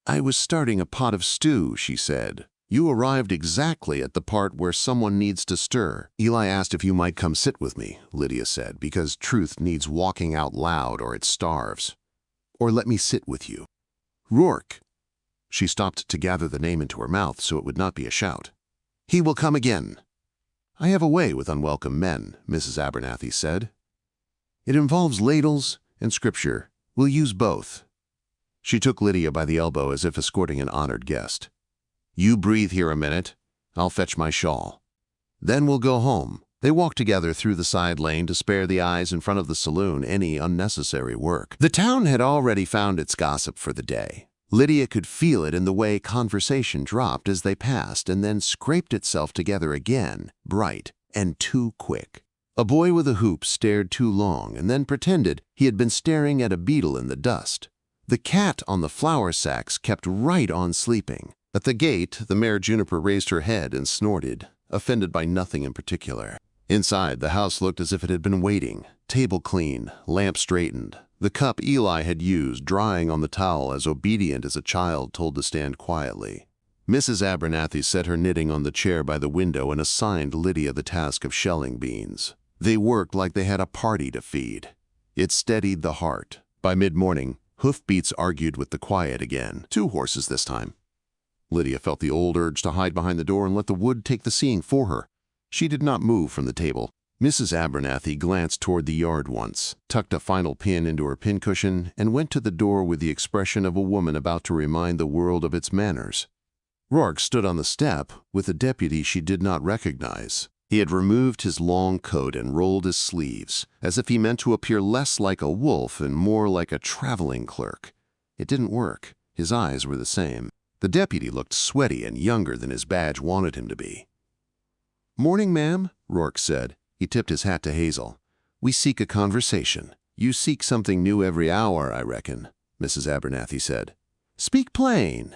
"I was starting a pot of stew," she said. "You arrived exactly at the part where someone needs to stir." "Eli asked if you might come sit with me," Lydia said, "because truth needs walking out loud or it starves. Or let me sit with you." "Rourke." She stopped to gather the name into her mouth so it would not be a shout. "He will come again." "I have a way with unwelcome men," Mrs. Abernathy said. "It involves ladles and scripture. We'll use both." She took Lydia by the elbow as if escorting an honored guest. "You breathe here a minute. I'll fetch my shawl. Then we'll go home." They walked together through the side lane to spare the eyes in front of the saloon any unnecessary work. The town had already found its gossip for the day. Lydia could feel it in the way conversation dropped as they passed and then scraped itself together again, bright and too quick. A boy with a hoop stared too long and then pretended he had been staring at a beetle in the dust. The cat on the flour sacks kept right on sleeping. At the gate, the mare Juniper raised her head and snorted, offended by nothing in particular. Inside, the house looked as if it had been waiting, table clean, lamp straightened, the cup Eli had used drying on the towel as obedient as a child told to stand quietly. Mrs. Abernathy set her knitting on the chair by the window and assigned Lydia the task of shelling beans. They worked like they had a party to feed. It steadied the heart. By mid-morning, hoofbeats argued with the quiet again. 2 horses this time. Lydia felt the old urge to hide behind the door and let the wood take the seeing for her. She did not move from the table. Mrs. Abernathy glanced toward the yard once, tucked a final pin into her pincushion, and went to the door with the expression of a woman about to remind the world of its manners. Rourke stood on the step with a deputy she did not recognize. He had removed his long coat and rolled his sleeves, as if he meant to appear less like a wolf and more like a traveling clerk. It didn't work. His eyes were the same. The deputy looked sweaty and younger than his badge wanted him to be. "Morning, ma'am," Rourke said. He tipped his hat to Hazel. "We seek a conversation." "You seek something new every hour, I reckon," Mrs. Abernathy said. "Speak plain."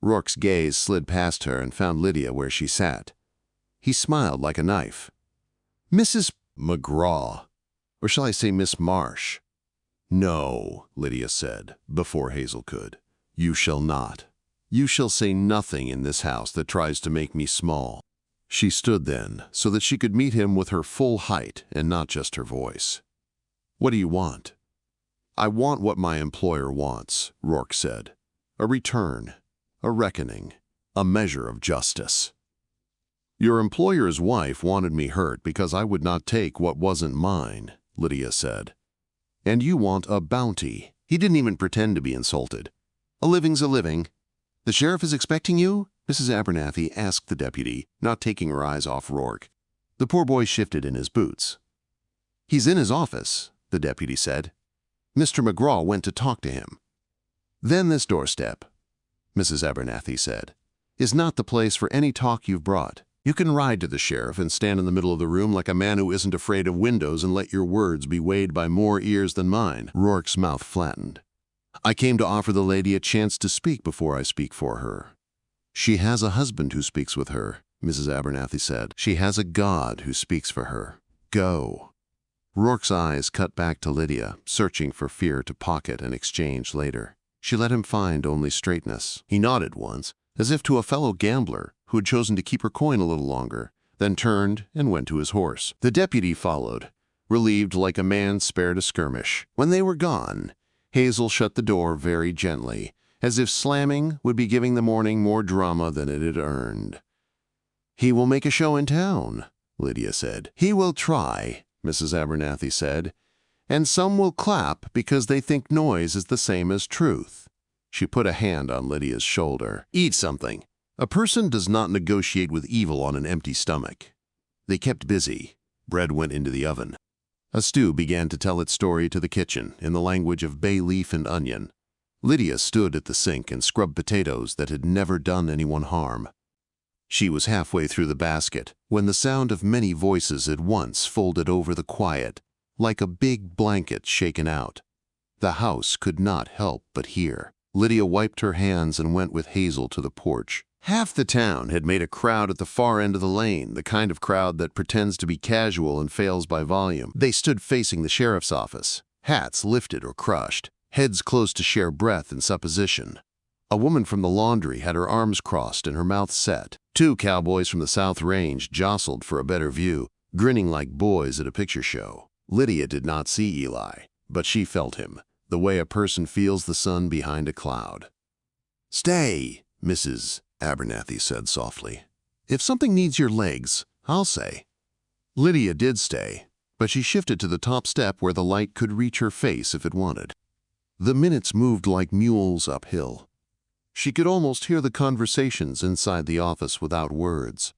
Rourke's gaze slid past her and found Lydia where she sat. He smiled like a knife. "Mrs. McGraw, or shall I say Miss Marsh?" "No," Lydia said, before Hazel could. "You shall not. You shall say nothing in this house that tries to make me small." She stood then, so that she could meet him with her full height and not just her voice. "What do you want?" "I want what my employer wants," Rourke said. "A return, a reckoning, a measure of justice." "Your employer's wife wanted me hurt because I would not take what wasn't mine," Lydia said. "And you want a bounty." He didn't even pretend to be insulted. "A living's a living." "The sheriff is expecting you?" Mrs. Abernathy asked the deputy, not taking her eyes off Rourke. The poor boy shifted in his boots. "He's in his office," the deputy said. "Mr. McGraw went to talk to him." "Then this doorstep," Mrs. Abernathy said, "is not the place for any talk you've brought. You can ride to the sheriff and stand in the middle of the room like a man who isn't afraid of windows and let your words be weighed by more ears than mine." Rourke's mouth flattened. "I came to offer the lady a chance to speak before I speak for her." "She has a husband who speaks with her," Mrs. Abernathy said. "She has a God who speaks for her. Go." Rourke's eyes cut back to Lydia, searching for fear to pocket and exchange later. She let him find only straightness. He nodded once, as if to a fellow gambler who had chosen to keep her coin a little longer, then turned and went to his horse. The deputy followed, relieved like a man spared a skirmish. When they were gone, Hazel shut the door very gently, as if slamming would be giving the morning more drama than it had earned. "He will make a show in town," Lydia said. "He will try," Mrs. Abernathy said, "and some will clap because they think noise is the same as truth." She put a hand on Lydia's shoulder. "Eat something. A person does not negotiate with evil on an empty stomach. They kept busy. Bread went into the oven. A stew began to tell its story to the kitchen in the language of bay leaf and onion. Lydia stood at the sink and scrubbed potatoes that had never done anyone harm. She was halfway through the basket when the sound of many voices at once folded over the quiet, like a big blanket shaken out. The house could not help but hear. Lydia wiped her hands and went with Hazel to the porch. Half the town had made a crowd at the far end of the lane, the kind of crowd that pretends to be casual and fails by volume. They stood facing the sheriff's office, hats lifted or crushed, heads close to sheer breath and supposition. A woman from the laundry had her arms crossed and her mouth set. Two cowboys from the South Range jostled for a better view, grinning like boys at a picture show. Lydia did not see Eli, but she felt him, the way a person feels the sun behind a cloud. "Stay, Mrs. Abernathy said softly. "If something needs your legs, I'll say." Lydia did stay, but she shifted to the top step where the light could reach her face if it wanted. The minutes moved like mules uphill. She could almost hear the conversations inside the office without words.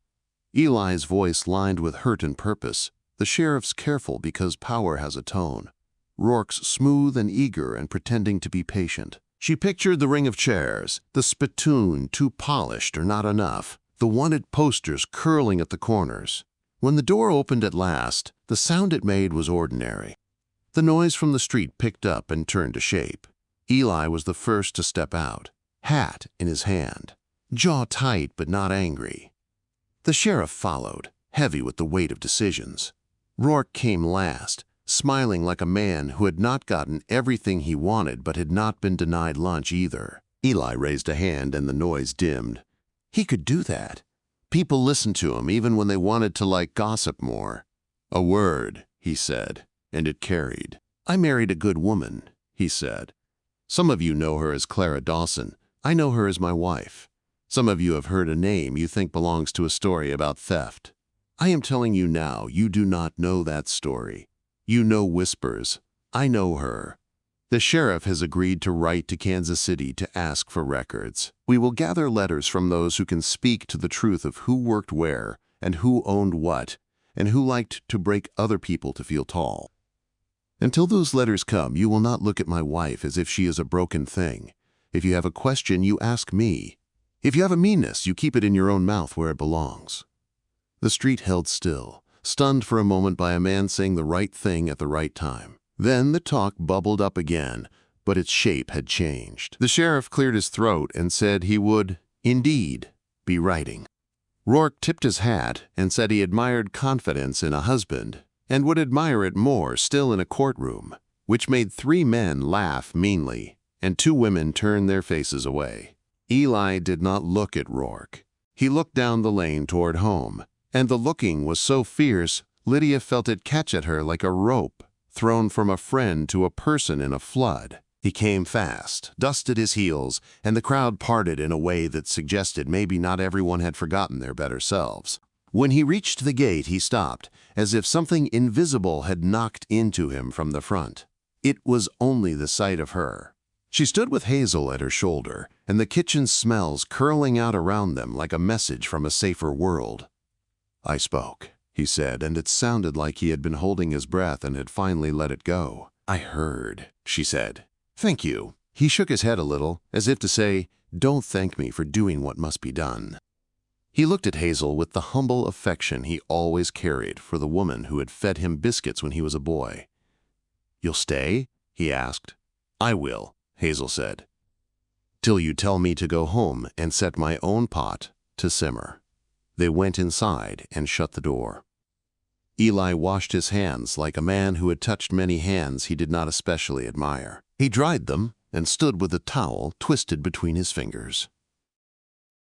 Eli's voice lined with hurt and purpose, the sheriff's careful because power has a tone, Rourke's smooth and eager and pretending to be patient. She pictured the ring of chairs, the spittoon too polished or not enough, the wanted posters curling at the corners. When the door opened at last, the sound it made was ordinary. The noise from the street picked up and turned to shape. Eli was the first to step out, hat in his hand, jaw tight but not angry. The sheriff followed, heavy with the weight of decisions. Rourke came last, smiling like a man who had not gotten everything he wanted but had not been denied lunch either. Eli raised a hand and the noise dimmed. He could do that. People listened to him even when they wanted to gossip more. "A word," he said, and it carried. "I married a good woman," he said. "Some of you know her as Clara Dawson. I know her as my wife. Some of you have heard a name you think belongs to a story about theft. I am telling you now, you do not know that story. You know whispers. I know her. The sheriff has agreed to write to Kansas City to ask for records. We will gather letters from those who can speak to the truth of who worked where and who owned what and who liked to break other people to feel tall. Until those letters come, you will not look at my wife as if she is a broken thing. If you have a question, you ask me. If you have a meanness, you keep it in your own mouth where it belongs." The street held still, stunned for a moment by a man saying the right thing at the right time. Then the talk bubbled up again, but its shape had changed. The sheriff cleared his throat and said he would, indeed, be writing. Rourke tipped his hat and said he admired confidence in a husband and would admire it more still in a courtroom, which made 3 men laugh meanly and 2 women turn their faces away. Eli did not look at Rourke. He looked down the lane toward home, and the looking was so fierce Lydia felt it catch at her like a rope thrown from a friend to a person in a flood. He came fast, dusted his heels, and the crowd parted in a way that suggested maybe not everyone had forgotten their better selves. When he reached the gate, he stopped, as if something invisible had knocked into him from the front. It was only the sight of her. She stood with Hazel at her shoulder, and the kitchen smells curling out around them like a message from a safer world. "I spoke," he said, and it sounded like he had been holding his breath and had finally let it go. "I heard," she said. "Thank you." He shook his head a little, as if to say, "Don't thank me for doing what must be done." He looked at Hazel with the humble affection he always carried for the woman who had fed him biscuits when he was a boy. "You'll stay?" he asked. "I will," Hazel said. "Till you tell me to go home and set my own pot to simmer." They went inside and shut the door. Eli washed his hands like a man who had touched many hands he did not especially admire. He dried them and stood with the towel twisted between his fingers.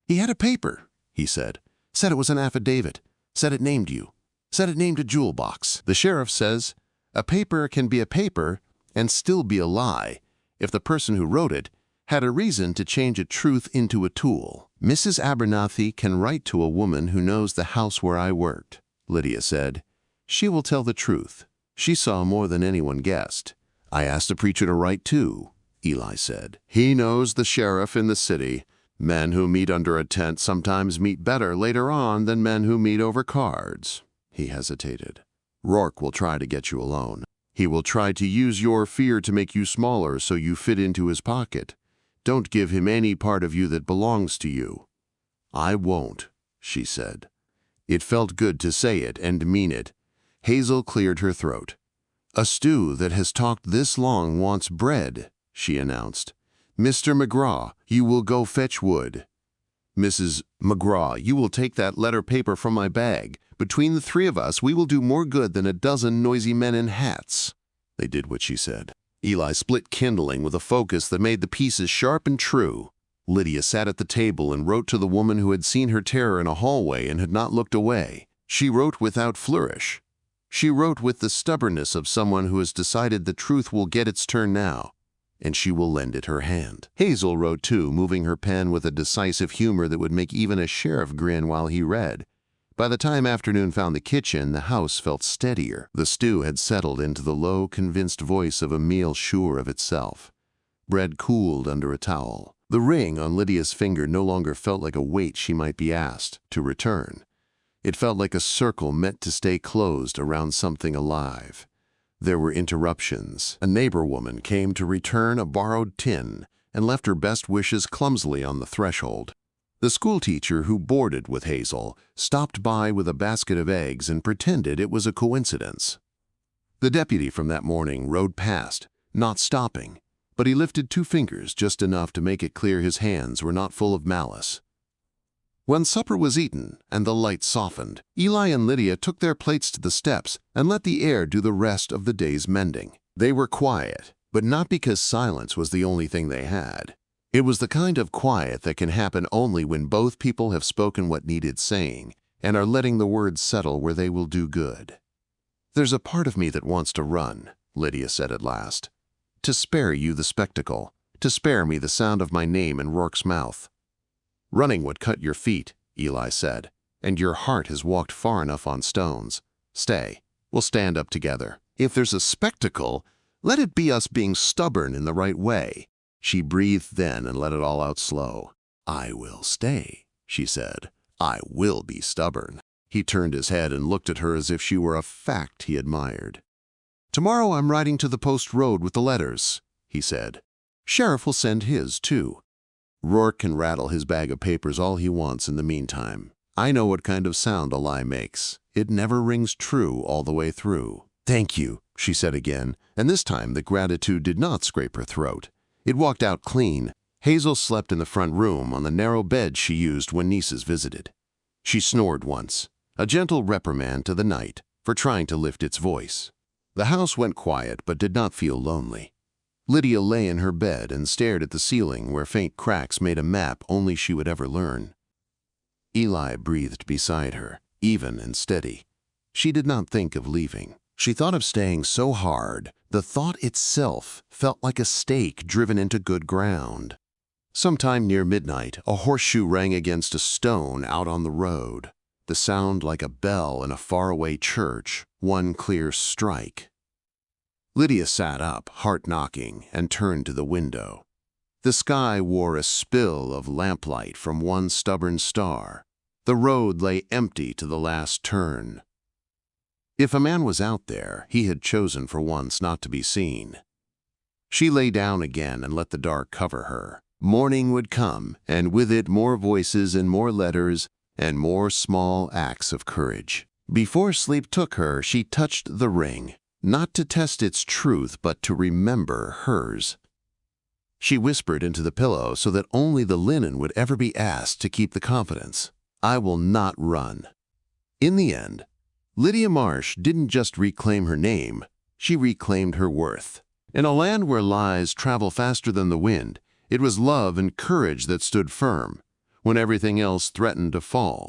"He had a paper," he said. "Said it was an affidavit. Said it named you. Said it named a jewel box. The sheriff says a paper can be a paper and still be a lie if the person who wrote it had a reason to change a truth into a tool. Mrs. Abernathy can write to a woman who knows the house where I worked," Lydia said. "She will tell the truth. She saw more than anyone guessed." "I asked a preacher to write too," Eli said. "He knows the sheriff in the city. Men who meet under a tent sometimes meet better later on than men who meet over cards. He hesitated. Rourke will try to get you alone. He will try to use your fear to make you smaller so you fit into his pocket. Don't give him any part of you that belongs to you. I won't, she said. It felt good to say it and mean it. Hazel cleared her throat. A stew that has talked this long wants bread, she announced. Mr. McGraw, you will go fetch wood. Mrs. McGraw, you will take that letter paper from my bag. Between the three of us, we will do more good than a dozen noisy men in hats. They did what she said. Eli split kindling with a focus that made the pieces sharp and true. Lydia sat at the table and wrote to the woman who had seen her terror in a hallway and had not looked away. She wrote without flourish. She wrote with the stubbornness of someone who has decided the truth will get its turn now, and she will lend it her hand. Hazel wrote too, moving her pen with a decisive humor that would make even a sheriff grin while he read. By the time afternoon found the kitchen, the house felt steadier. The stew had settled into the low, convinced voice of a meal sure of itself. Bread cooled under a towel. The ring on Lydia's finger no longer felt like a weight she might be asked to return. It felt like a circle meant to stay closed around something alive. There were interruptions. A neighbor woman came to return a borrowed tin and left her best wishes clumsily on the threshold. The schoolteacher who boarded with Hazel stopped by with a basket of eggs and pretended it was a coincidence. The deputy from that morning rode past, not stopping, but he lifted 2 fingers just enough to make it clear his hands were not full of malice. When supper was eaten and the light softened, Eli and Lydia took their plates to the steps and let the air do the rest of the day's mending. They were quiet, but not because silence was the only thing they had. It was the kind of quiet that can happen only when both people have spoken what needed saying and are letting the words settle where they will do good. There's a part of me that wants to run, Lydia said at last. To spare you the spectacle, to spare me the sound of my name in Rourke's mouth. Running would cut your feet, Eli said, and your heart has walked far enough on stones. Stay, we'll stand up together. If there's a spectacle, let it be us being stubborn in the right way. She breathed then and let it all out slow. I will stay, she said. I will be stubborn. He turned his head and looked at her as if she were a fact he admired. Tomorrow I'm riding to the post road with the letters, he said. Sheriff will send his, too. Rourke can rattle his bag of papers all he wants in the meantime. I know what kind of sound a lie makes. It never rings true all the way through. Thank you, she said again, and this time the gratitude did not scrape her throat. It walked out clean. Hazel slept in the front room on the narrow bed she used when nieces visited. She snored once, a gentle reprimand to the night for trying to lift its voice. The house went quiet but did not feel lonely. Lydia lay in her bed and stared at the ceiling where faint cracks made a map only she would ever learn. Eli breathed beside her, even and steady. She did not think of leaving. She thought of staying so hard, the thought itself felt like a stake driven into good ground. Sometime near midnight, a horseshoe rang against a stone out on the road. The sound like a bell in a faraway church, one clear strike. Lydia sat up, heart knocking, and turned to the window. The sky wore a spill of lamplight from one stubborn star. The road lay empty to the last turn. If a man was out there, he had chosen for once not to be seen. She lay down again and let the dark cover her. Morning would come, and with it more voices and more letters and more small acts of courage. Before sleep took her, she touched the ring, not to test its truth, but to remember hers. She whispered into the pillow so that only the linen would ever be asked to keep the confidence. I will not run. In the end, Lydia Marsh didn't just reclaim her name, she reclaimed her worth. In a land where lies travel faster than the wind, it was love and courage that stood firm when everything else threatened to fall.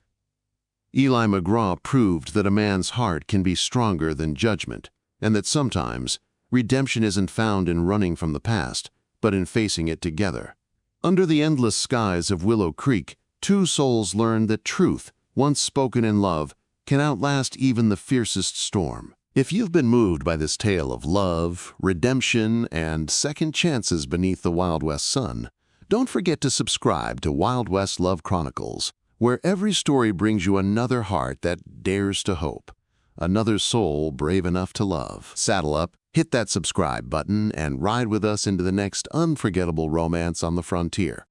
Eli McGraw proved that a man's heart can be stronger than judgment, and that sometimes redemption isn't found in running from the past, but in facing it together. Under the endless skies of Willow Creek, 2 souls learned that truth, once spoken in love, can outlast even the fiercest storm. If you've been moved by this tale of love, redemption, and second chances beneath the Wild West sun, Don't forget to subscribe to Wild West Love Chronicles, where every story brings you another heart that dares to hope, another soul brave enough to love. Saddle up, hit that subscribe button, and ride with us into the next unforgettable romance on the frontier.